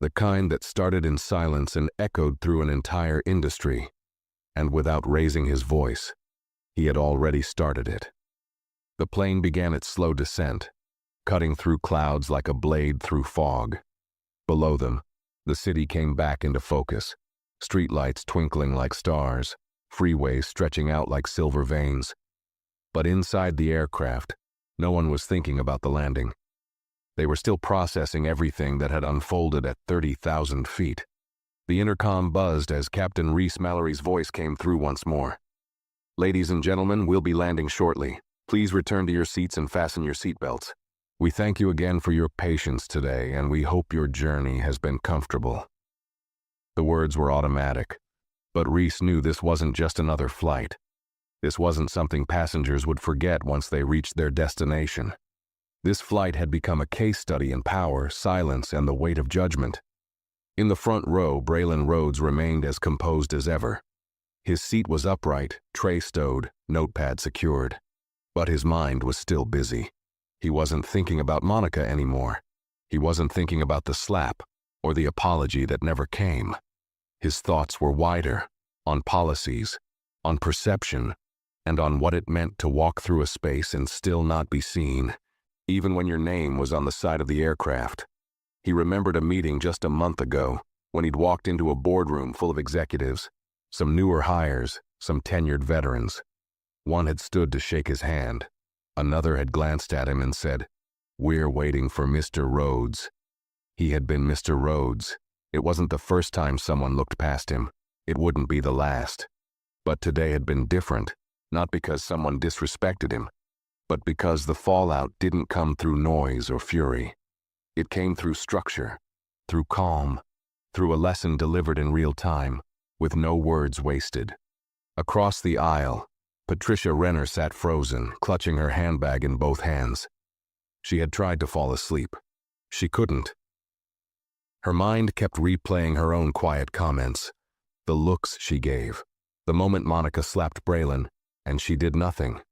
The kind that started in silence and echoed through an entire industry. And without raising his voice. He had already started it. The plane began its slow descent, cutting through clouds like a blade through fog. Below them, the city came back into focus, streetlights twinkling like stars, freeways stretching out like silver veins. But inside the aircraft, no one was thinking about the landing. They were still processing everything that had unfolded at 30,000 feet. The intercom buzzed as Captain Reese Mallory's voice came through once more. "Ladies and gentlemen, we'll be landing shortly. Please return to your seats and fasten your seatbelts. We thank you again for your patience today, and we hope your journey has been comfortable." The words were automatic, but Reese knew this wasn't just another flight. This wasn't something passengers would forget once they reached their destination. This flight had become a case study in power, silence, and the weight of judgment. In the front row, Braylon Rhodes remained as composed as ever. His seat was upright, tray stowed, notepad secured. But his mind was still busy. He wasn't thinking about Monica anymore. He wasn't thinking about the slap or the apology that never came. His thoughts were wider, on policies, on perception, and on what it meant to walk through a space and still not be seen, even when your name was on the side of the aircraft. He remembered a meeting just a month ago when he'd walked into a boardroom full of executives, some newer hires, some tenured veterans. One had stood to shake his hand. Another had glanced at him and said, "We're waiting for Mr. Rhodes." He had been Mr. Rhodes. It wasn't the first time someone looked past him. It wouldn't be the last. But today had been different, not because someone disrespected him, but because the fallout didn't come through noise or fury. It came through structure, through calm, through a lesson delivered in real time, with no words wasted. Across the aisle, Patricia Renner sat frozen, clutching her handbag in both hands. She had tried to fall asleep. She couldn't. Her mind kept replaying her own quiet comments, the looks she gave, the moment Monica slapped Braylon, and she did nothing,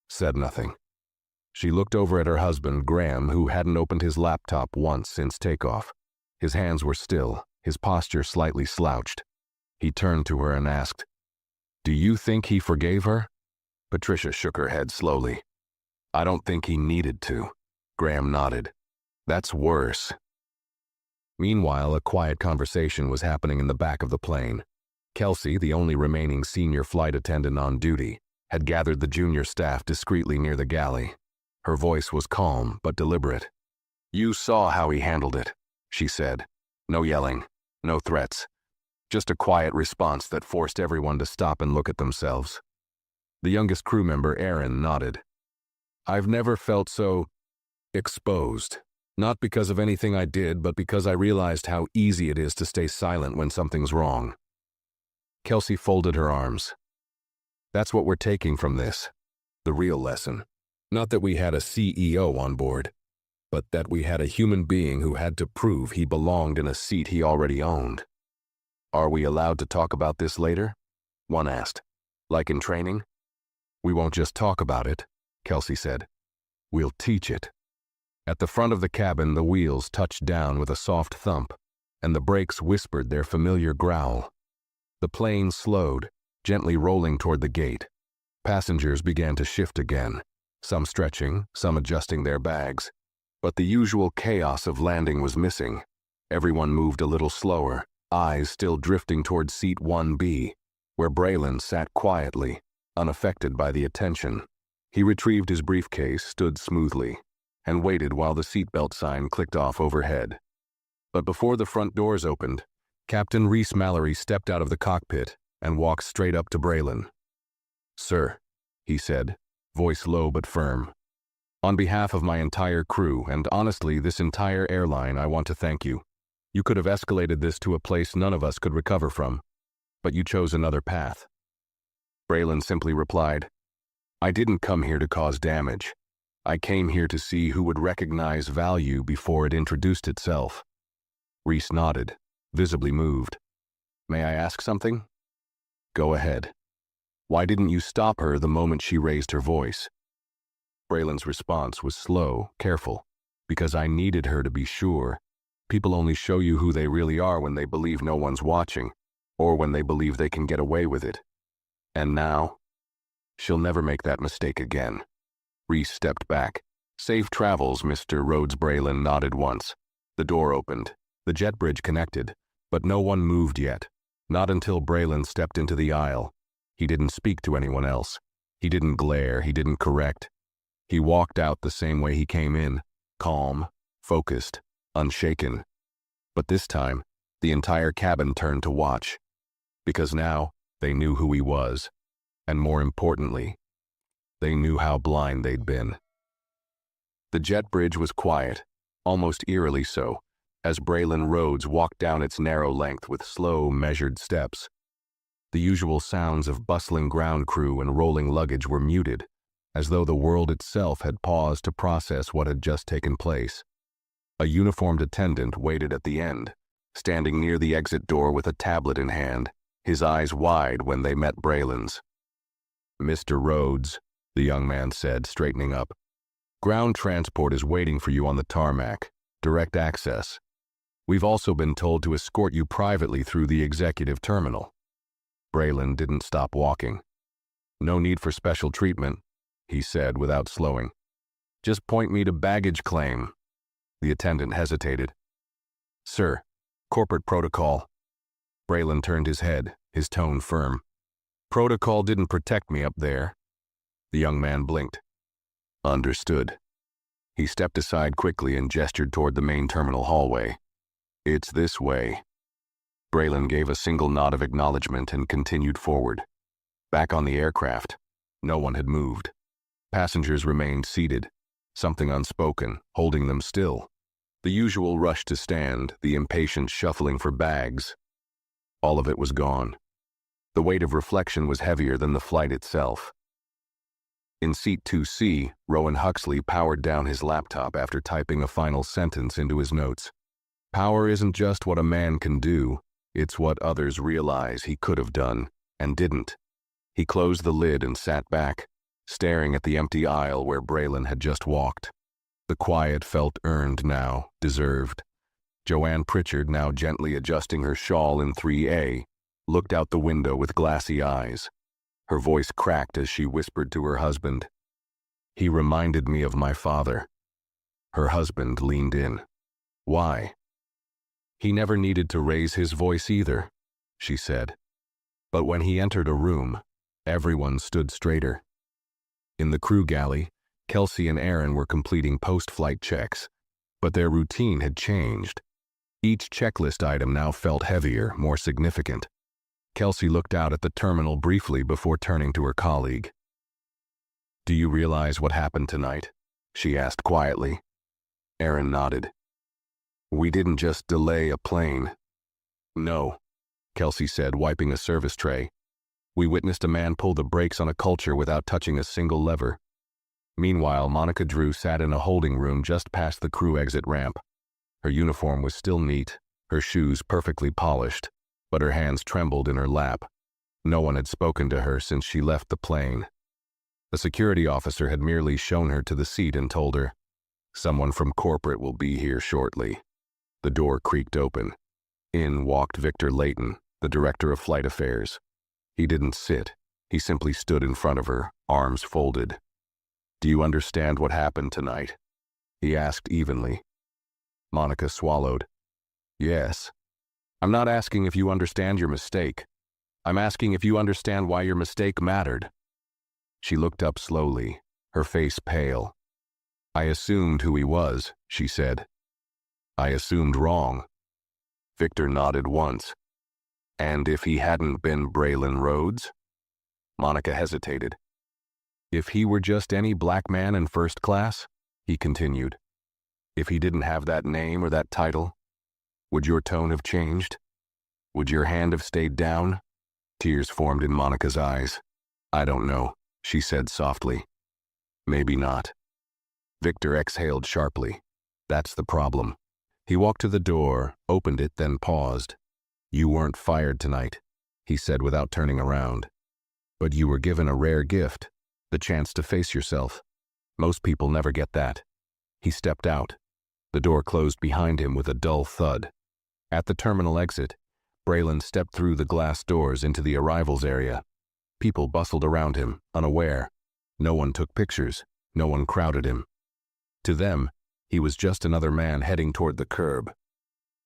said nothing. She looked over at her husband, Graham, who hadn't opened his laptop once since takeoff. His hands were still, his posture slightly slouched. He turned to her and asked, "Do you think he forgave her?" Patricia shook her head slowly. "I don't think he needed to." Graham nodded. "That's worse." Meanwhile, a quiet conversation was happening in the back of the plane. Kelsey, the only remaining senior flight attendant on duty, had gathered the junior staff discreetly near the galley. Her voice was calm but deliberate. "You saw how he handled it," she said. "No yelling, no threats. Just a quiet response that forced everyone to stop and look at themselves." The youngest crew member, Aaron, nodded. "I've never felt so exposed. Not because of anything I did, but because I realized how easy it is to stay silent when something's wrong." Kelsey folded her arms. "That's what we're taking from this. The real lesson. Not that we had a CEO on board, but that we had a human being who had to prove he belonged in a seat he already owned." "Are we allowed to talk about this later?" one asked. "Like in training?" "We won't just talk about it," Kelsey said. "We'll teach it." At the front of the cabin, the wheels touched down with a soft thump, and the brakes whispered their familiar growl. The plane slowed, gently rolling toward the gate. Passengers began to shift again, some stretching, some adjusting their bags. But the usual chaos of landing was missing. Everyone moved a little slower, eyes still drifting toward seat 1B, where Braylon sat quietly, unaffected by the attention. He retrieved his briefcase, stood smoothly, and waited while the seatbelt sign clicked off overhead. But before the front doors opened, Captain Reese Mallory stepped out of the cockpit and walked straight up to Braylon. "Sir," he said, voice low but firm. "On behalf of my entire crew, and honestly this entire airline, I want to thank you. You could have escalated this to a place none of us could recover from, but you chose another path." Braylon simply replied, "I didn't come here to cause damage. I came here to see who would recognize value before it introduced itself." Reese nodded, visibly moved. "May I ask something?" "Go ahead." "Why didn't you stop her the moment she raised her voice?" Braylon's response was slow, careful. "Because I needed her to be sure. People only show you who they really are when they believe no one's watching, or when they believe they can get away with it. And now?" She'll never make that mistake again. Reese stepped back. Safe travels, Mr. Rhodes. Braylon nodded once. The door opened. The jet bridge connected, but no one moved yet. Not until Braylon stepped into the aisle. He didn't speak to anyone else. He didn't glare, he didn't correct. He walked out the same way he came in, calm, focused, unshaken. But this time, the entire cabin turned to watch. Because now, they knew who he was. And more importantly, they knew how blind they'd been. The jet bridge was quiet, almost eerily so, as Braylon Rhodes walked down its narrow length with slow, measured steps. The usual sounds of bustling ground crew and rolling luggage were muted, as though the world itself had paused to process what had just taken place. A uniformed attendant waited at the end, standing near the exit door with a tablet in hand, his eyes wide when they met Braylon's. "Mr. Rhodes," the young man said, straightening up. "Ground transport is waiting for you on the tarmac, direct access. We've also been told to escort you privately through the executive terminal." Braylon didn't stop walking. "No need for special treatment," he said without slowing. "Just point me to baggage claim." The attendant hesitated. "Sir, corporate protocol." Braylon turned his head, his tone firm. "Protocol didn't protect me up there." The young man blinked. "Understood." He stepped aside quickly and gestured toward the main terminal hallway. "It's this way." Braylon gave a single nod of acknowledgement and continued forward. Back on the aircraft, no one had moved. Passengers remained seated, something unspoken, holding them still. The usual rush to stand, the impatient shuffling for bags. All of it was gone. The weight of reflection was heavier than the flight itself. In seat 2C, Rowan Huxley powered down his laptop after typing a final sentence into his notes. Power isn't just what a man can do, it's what others realize he could have done, and didn't. He closed the lid and sat back, staring at the empty aisle where Braylon had just walked. The quiet felt earned now, deserved. Joanne Pritchard, now gently adjusting her shawl in 3A, looked out the window with glassy eyes. Her voice cracked as she whispered to her husband. "He reminded me of my father." Her husband leaned in. "Why?" "He never needed to raise his voice either," she said. But when he entered a room, everyone stood straighter. In the crew galley, Kelsey and Aaron were completing post-flight checks, but their routine had changed. Each checklist item now felt heavier, more significant. Kelsey looked out at the terminal briefly before turning to her colleague. "Do you realize what happened tonight?" she asked quietly. Aaron nodded. "We didn't just delay a plane." "No," Kelsey said, wiping a service tray. "We witnessed a man pull the brakes on a culture without touching a single lever." Meanwhile, Monica Drew sat in a holding room just past the crew exit ramp. Her uniform was still neat, her shoes perfectly polished, but her hands trembled in her lap. No one had spoken to her since she left the plane. The security officer had merely shown her to the seat and told her, "Someone from corporate will be here shortly." The door creaked open. In walked Victor Layton, the director of flight affairs. He didn't sit. He simply stood in front of her, arms folded. "Do you understand what happened tonight?" he asked evenly. Monica swallowed. "Yes. I'm not asking if you understand your mistake. I'm asking if you understand why your mistake mattered." She looked up slowly, her face pale. "I assumed who he was," she said. "I assumed wrong." Victor nodded once. "And if he hadn't been Braylon Rhodes?" Monica hesitated. "If he were just any black man in first class," he continued. "If he didn't have that name or that title, would your tone have changed? Would your hand have stayed down?" Tears formed in Monica's eyes. "I don't know," she said softly. "Maybe not." Victor exhaled sharply. "That's the problem." He walked to the door, opened it, then paused. "You weren't fired tonight," he said without turning around. "But you were given a rare gift, the chance to face yourself. Most people never get that." He stepped out. The door closed behind him with a dull thud. At the terminal exit, Braylon stepped through the glass doors into the arrivals area. People bustled around him, unaware. No one took pictures. No one crowded him. To them, he was just another man heading toward the curb.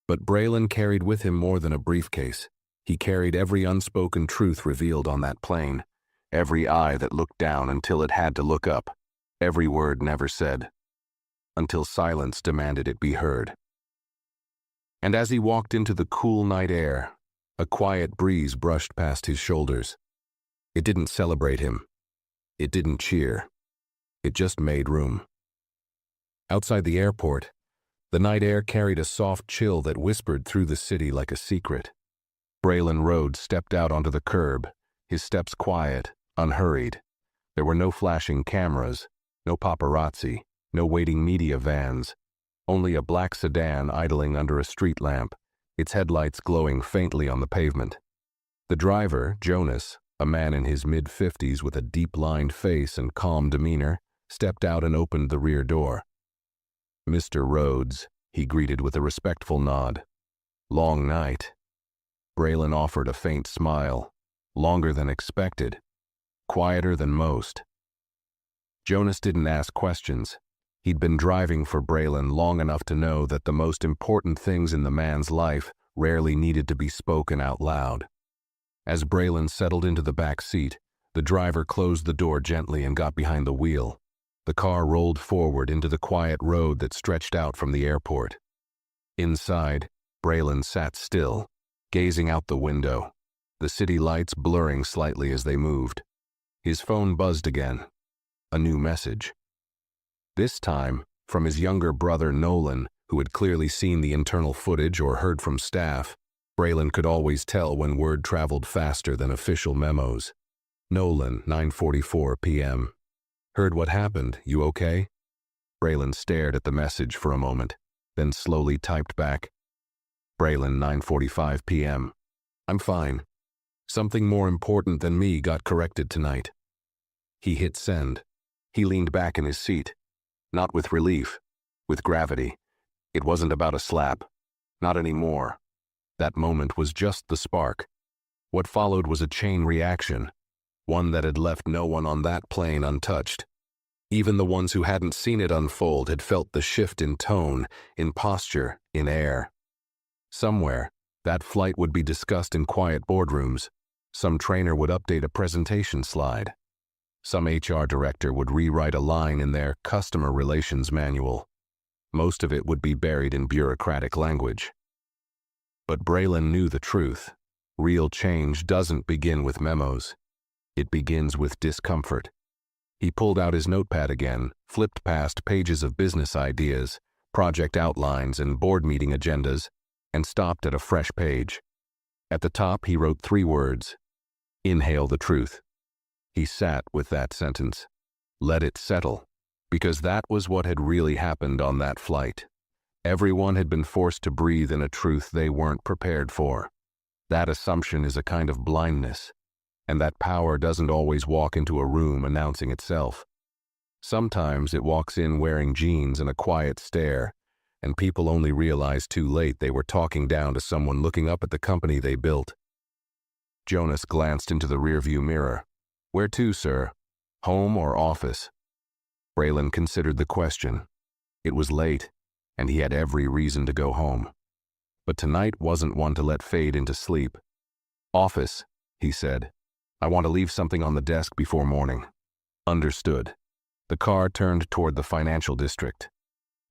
But Braylon carried with him more than a briefcase. He carried every unspoken truth revealed on that plane, every eye that looked down until it had to look up, every word never said, until silence demanded it be heard. And as he walked into the cool night air, a quiet breeze brushed past his shoulders. It didn't celebrate him. It didn't cheer. It just made room. Outside the airport, the night air carried a soft chill that whispered through the city like a secret. Braylon Rhodes stepped out onto the curb, his steps quiet, unhurried. There were no flashing cameras, no paparazzi, no waiting media vans, only a black sedan idling under a street lamp, its headlights glowing faintly on the pavement. The driver, Jonas, a man in his mid-50s with a deep-lined face and calm demeanor, stepped out and opened the rear door. "Mr. Rhodes," he greeted with a respectful nod. "Long night." Braylon offered a faint smile, longer than expected, quieter than most. Jonas didn't ask questions. He'd been driving for Braylon long enough to know that the most important things in the man's life rarely needed to be spoken out loud. As Braylon settled into the back seat, the driver closed the door gently and got behind the wheel. The car rolled forward into the quiet road that stretched out from the airport. Inside, Braylon sat still, gazing out the window, the city lights blurring slightly as they moved. His phone buzzed again. A new message. This time, from his younger brother Nolan, who had clearly seen the internal footage or heard from staff. Braylon could always tell when word traveled faster than official memos. Nolan, 9:44 p.m. "Heard what happened, you okay?" Braylon stared at the message for a moment, then slowly typed back. Braylon, 9:45 p.m. "I'm fine. Something more important than me got corrected tonight." He hit send. He leaned back in his seat. Not with relief, with gravity. It wasn't about a slap. Not anymore. That moment was just the spark. What followed was a chain reaction, one that had left no one on that plane untouched. Even the ones who hadn't seen it unfold had felt the shift in tone, in posture, in air. Somewhere, that flight would be discussed in quiet boardrooms. Some trainer would update a presentation slide. Some HR director would rewrite a line in their customer relations manual. Most of it would be buried in bureaucratic language. But Braylon knew the truth. Real change doesn't begin with memos. It begins with discomfort. He pulled out his notepad again, flipped past pages of business ideas, project outlines, and board meeting agendas, and stopped at a fresh page. At the top, he wrote 3 words. Inhale the truth. He sat with that sentence. Let it settle. Because that was what had really happened on that flight. Everyone had been forced to breathe in a truth they weren't prepared for. That assumption is a kind of blindness, and that power doesn't always walk into a room announcing itself. Sometimes it walks in wearing jeans and a quiet stare, and people only realize too late they were talking down to someone looking up at the company they built. Jonas glanced into the rearview mirror. Where to, sir? Home or office? Braylon considered the question. It was late, and he had every reason to go home. But tonight wasn't one to let fade into sleep. Office, he said. I want to leave something on the desk before morning. Understood. The car turned toward the financial district.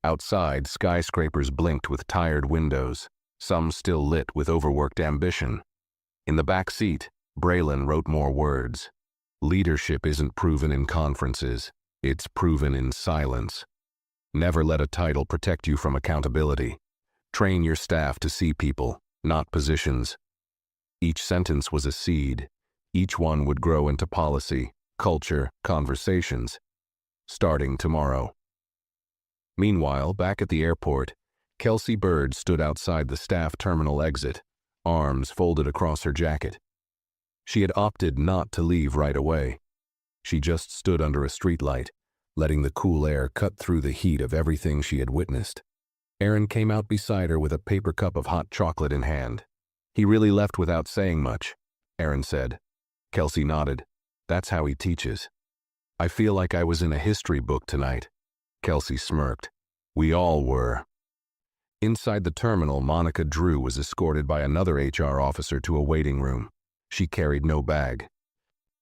Outside, skyscrapers blinked with tired windows, some still lit with overworked ambition. In the back seat, Braylon wrote more words. Leadership isn't proven in conferences. It's proven in silence. Never let a title protect you from accountability. Train your staff to see people, not positions. Each sentence was a seed. Each one would grow into policy, culture, conversations. Starting tomorrow. Meanwhile, back at the airport, Kelsey Bird stood outside the staff terminal exit, arms folded across her jacket. She had opted not to leave right away. She just stood under a streetlight, letting the cool air cut through the heat of everything she had witnessed. Aaron came out beside her with a paper cup of hot chocolate in hand. He really left without saying much, Aaron said. Kelsey nodded. That's how he teaches. I feel like I was in a history book tonight. Kelsey smirked. We all were. Inside the terminal, Monica Drew was escorted by another HR officer to a waiting room. She carried no bag.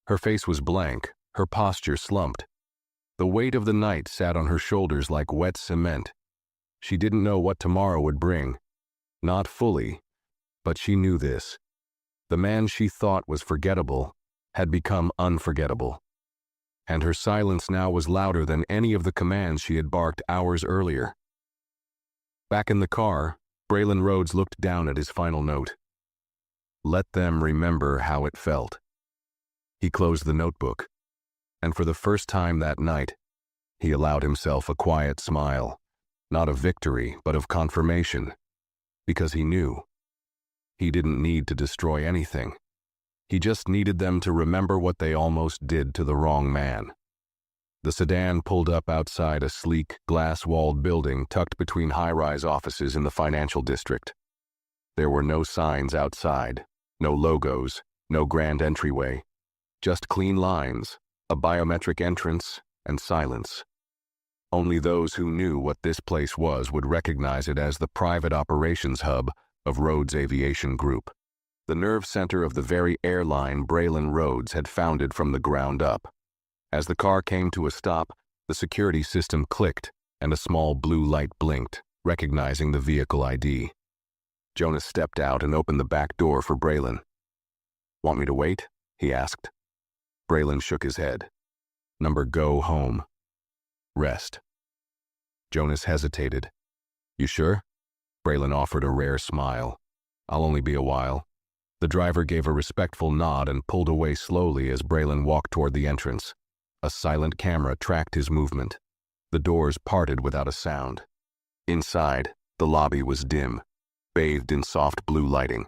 Her face was blank, her posture slumped. The weight of the night sat on her shoulders like wet cement. She didn't know what tomorrow would bring. Not fully, but she knew this. The man she thought was forgettable had become unforgettable. And her silence now was louder than any of the commands she had barked hours earlier. Back in the car, Braylon Rhodes looked down at his final note. Let them remember how it felt. He closed the notebook, and for the first time that night, he allowed himself a quiet smile, not of victory, but of confirmation, because he knew. He didn't need to destroy anything. He just needed them to remember what they almost did to the wrong man. The sedan pulled up outside a sleek, glass-walled building tucked between high-rise offices in the financial district. There were no signs outside, no logos, no grand entryway, just clean lines, a biometric entrance, and silence. Only those who knew what this place was would recognize it as the private operations hub of Rhodes Aviation Group, the nerve center of the very airline Braylon Rhodes had founded from the ground up. As the car came to a stop, the security system clicked and a small blue light blinked, recognizing the vehicle ID. Jonas stepped out and opened the back door for Braylon. Want me to wait? He asked. Braylon shook his head. Number go home. Rest. Jonas hesitated. You sure? Braylon offered a rare smile. I'll only be a while. The driver gave a respectful nod and pulled away slowly as Braylon walked toward the entrance. A silent camera tracked his movement. The doors parted without a sound. Inside, the lobby was dim, bathed in soft blue lighting.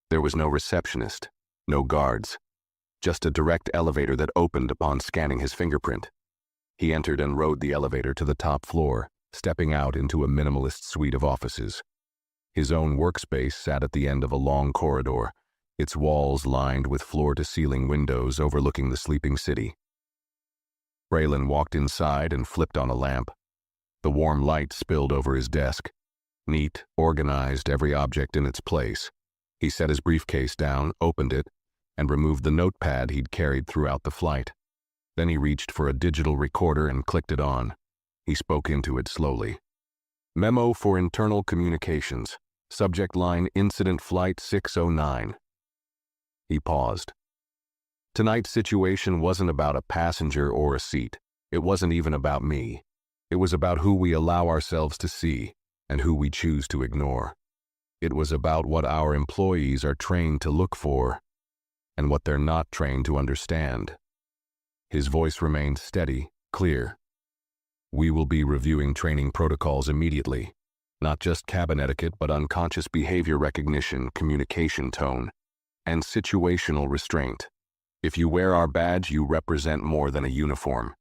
There was no receptionist, no guards, just a direct elevator that opened upon scanning his fingerprint. He entered and rode the elevator to the top floor, stepping out into a minimalist suite of offices. His own workspace sat at the end of a long corridor, its walls lined with floor-to-ceiling windows overlooking the sleeping city. Braylon walked inside and flipped on a lamp. The warm light spilled over his desk. Neat, organized, every object in its place. He set his briefcase down, opened it, and removed the notepad he'd carried throughout the flight. Then he reached for a digital recorder and clicked it on. He spoke into it slowly. Memo for internal communications. Subject line Incident Flight 609. He paused. Tonight's situation wasn't about a passenger or a seat. It wasn't even about me. It was about who we allow ourselves to see and who we choose to ignore. It was about what our employees are trained to look for and what they're not trained to understand. His voice remained steady, clear. We will be reviewing training protocols immediately. Not just cabin etiquette, but unconscious behavior recognition, communication tone, and situational restraint. If you wear our badge, you represent more than a uniform.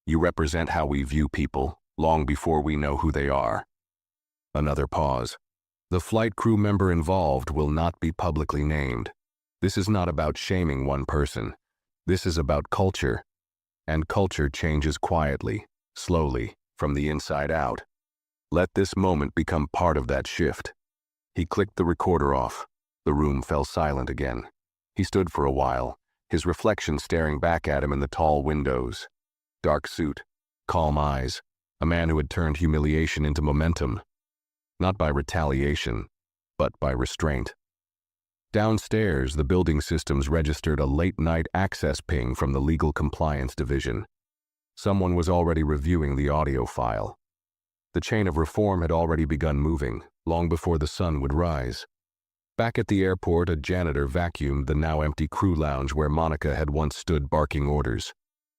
You represent how we view people, long before we know who they are. Another pause. The flight crew member involved will not be publicly named. This is not about shaming one person. This is about culture. And culture changes quietly, slowly, from the inside out. Let this moment become part of that shift. He clicked the recorder off. The room fell silent again. He stood for a while, his reflection staring back at him in the tall windows. Dark suit, calm eyes, a man who had turned humiliation into momentum. Not by retaliation, but by restraint. Downstairs, the building systems registered a late-night access ping from the Legal Compliance Division. Someone was already reviewing the audio file. The chain of reform had already begun moving, long before the sun would rise. Back at the airport, a janitor vacuumed the now-empty crew lounge where Monica had once stood barking orders.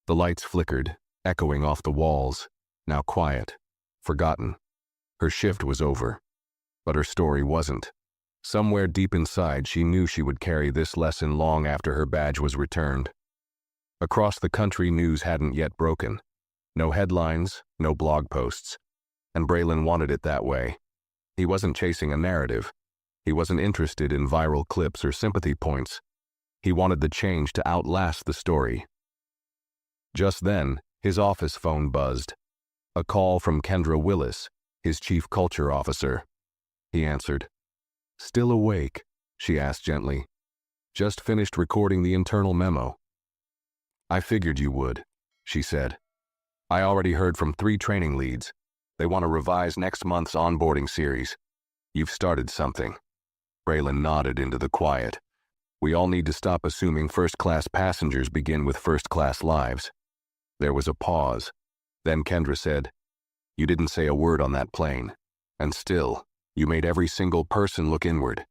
The lights flickered, echoing off the walls, now quiet, forgotten. Her shift was over, but her story wasn't. Somewhere deep inside, she knew she would carry this lesson long after her badge was returned. Across the country, news hadn't yet broken. No headlines, no blog posts. And Braylon wanted it that way. He wasn't chasing a narrative. He wasn't interested in viral clips or sympathy points. He wanted the change to outlast the story, Just then, his office phone buzzed. A call from Kendra Willis, his chief culture officer. He answered. "Still awake?" she asked gently. "Just finished recording the internal memo." "I figured you would," she said. "I already heard from 3 training leads. They want to revise next month's onboarding series. You've started something." Braylon nodded into the quiet. "We all need to stop assuming first-class passengers begin with first-class lives." There was a pause. Then Kendra said, "You didn't say a word on that plane. And still, you made every single person look inward."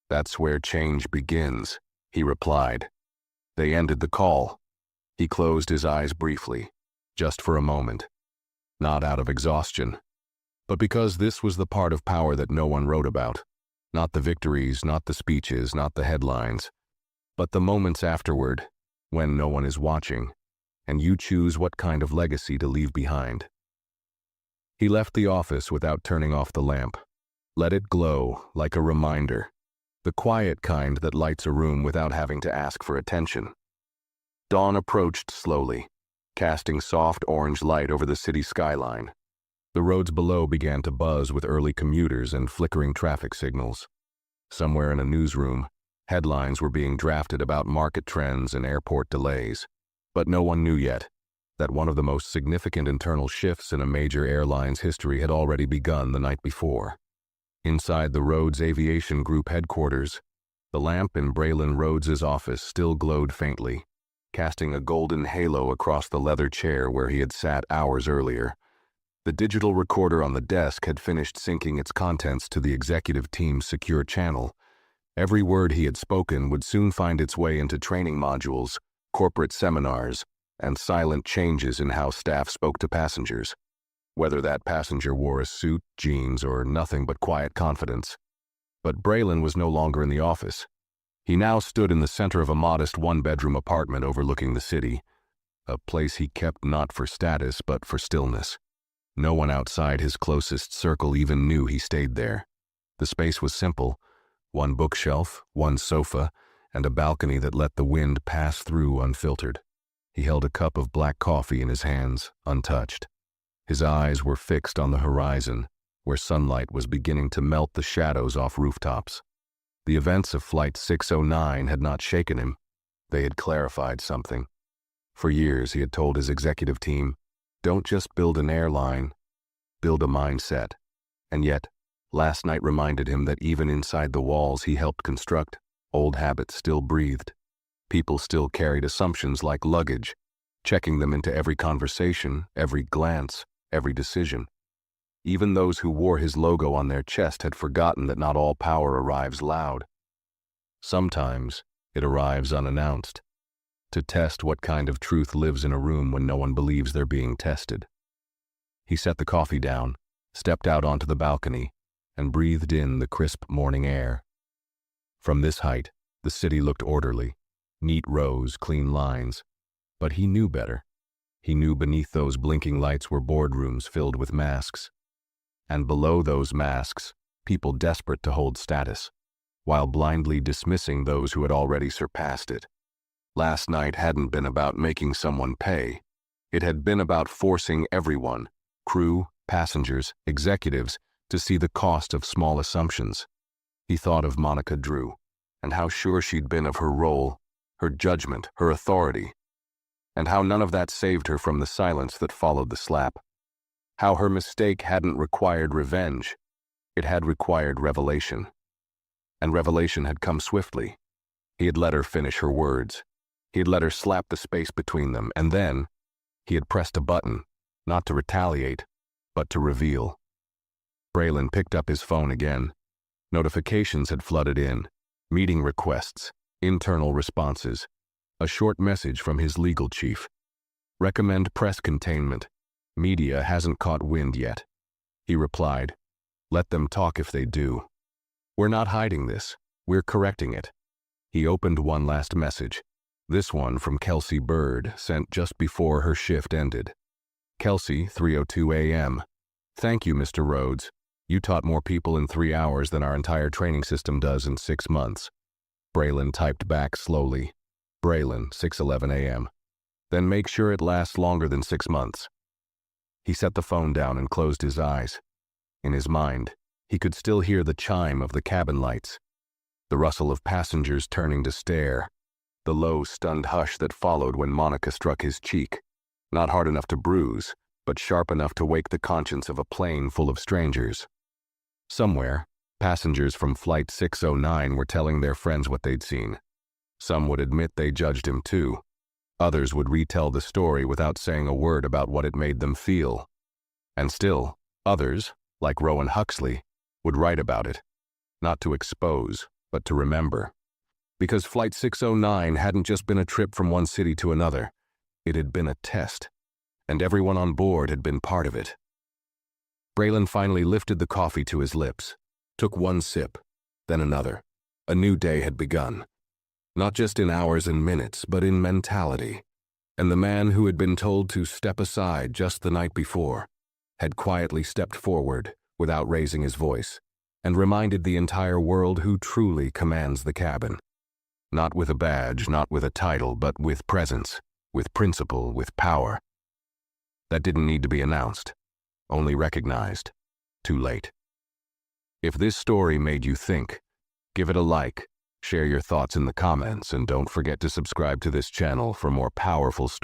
"That's where change begins," he replied. They ended the call. He closed his eyes briefly, just for a moment. Not out of exhaustion, but because this was the part of power that no one wrote about. Not the victories, not the speeches, not the headlines, but the moments afterward, when no one is watching, and you choose what kind of legacy to leave behind. He left the office without turning off the lamp. Let it glow like a reminder, the quiet kind that lights a room without having to ask for attention. Dawn approached slowly, casting soft orange light over the city skyline. The roads below began to buzz with early commuters and flickering traffic signals. Somewhere in a newsroom, headlines were being drafted about market trends and airport delays. But no one knew yet that one of the most significant internal shifts in a major airline's history had already begun the night before. Inside the Rhodes Aviation Group headquarters, the lamp in Braylon Rhodes's office still glowed faintly, casting a golden halo across the leather chair where he had sat hours earlier. The digital recorder on the desk had finished syncing its contents to the executive team's secure channel. Every word he had spoken would soon find its way into training modules, corporate seminars, and silent changes in how staff spoke to passengers. Whether that passenger wore a suit, jeans, or nothing but quiet confidence. But Braylon was no longer in the office. He now stood in the center of a modest one-bedroom apartment overlooking the city, a place he kept not for status but for stillness. No one outside his closest circle even knew he stayed there. The space was simple: one bookshelf, one sofa, and a balcony that let the wind pass through unfiltered. He held a cup of black coffee in his hands, untouched. His eyes were fixed on the horizon, where sunlight was beginning to melt the shadows off rooftops. The events of Flight 609 had not shaken him. They had clarified something. For years he had told his executive team, "Don't just build an airline, build a mindset." And yet, last night reminded him that even inside the walls he helped construct, old habits still breathed. People still carried assumptions like luggage, checking them into every conversation, every glance, every decision. Even those who wore his logo on their chest had forgotten that not all power arrives loud. Sometimes it arrives unannounced, to test what kind of truth lives in a room when no one believes they're being tested. He set the coffee down, stepped out onto the balcony, and breathed in the crisp morning air. From this height, the city looked orderly, neat rows, clean lines. But he knew better. He knew beneath those blinking lights were boardrooms filled with masks. And below those masks, people desperate to hold status, while blindly dismissing those who had already surpassed it. Last night hadn't been about making someone pay. It had been about forcing everyone, crew, passengers, executives, to see the cost of small assumptions. He thought of Monica Drew, and how sure she'd been of her role, her judgment, her authority, and how none of that saved her from the silence that followed the slap. How her mistake hadn't required revenge, it had required revelation. And revelation had come swiftly. He had let her finish her words. He had let her slap the space between them, and then he had pressed a button, not to retaliate, but to reveal. Braylon picked up his phone again. Notifications had flooded in, meeting requests, internal responses, a short message from his legal chief. Recommend press containment. Media hasn't caught wind yet. He replied, "Let them talk if they do. We're not hiding this. We're correcting it." He opened one last message. This one from Kelsey Bird, sent just before her shift ended. Kelsey, 3:02 a.m. "Thank you, Mr. Rhodes. You taught more people in 3 hours than our entire training system does in 6 months. Braylon typed back slowly. Braylon, 6:11 a.m. Then make sure it lasts longer than 6 months. He set the phone down and closed his eyes. In his mind, he could still hear the chime of the cabin lights, the rustle of passengers turning to stare, the low, stunned hush that followed when Monica struck his cheek, not hard enough to bruise, but sharp enough to wake the conscience of a plane full of strangers. Somewhere, passengers from Flight 609 were telling their friends what they'd seen. Some would admit they judged him too. Others would retell the story without saying a word about what it made them feel. And still, others, like Rowan Huxley, would write about it, not to expose, but to remember. Because Flight 609 hadn't just been a trip from one city to another. It had been a test, and everyone on board had been part of it. Braylon finally lifted the coffee to his lips, took one sip, then another. A new day had begun. Not just in hours and minutes, but in mentality. And the man who had been told to step aside just the night before had quietly stepped forward without raising his voice and reminded the entire world who truly commands the cabin. Not with a badge, not with a title, but with presence, with principle, with power. That didn't need to be announced, only recognized. Too late. If this story made you think, give it a like, share your thoughts in the comments, and don't forget to subscribe to this channel for more powerful stories.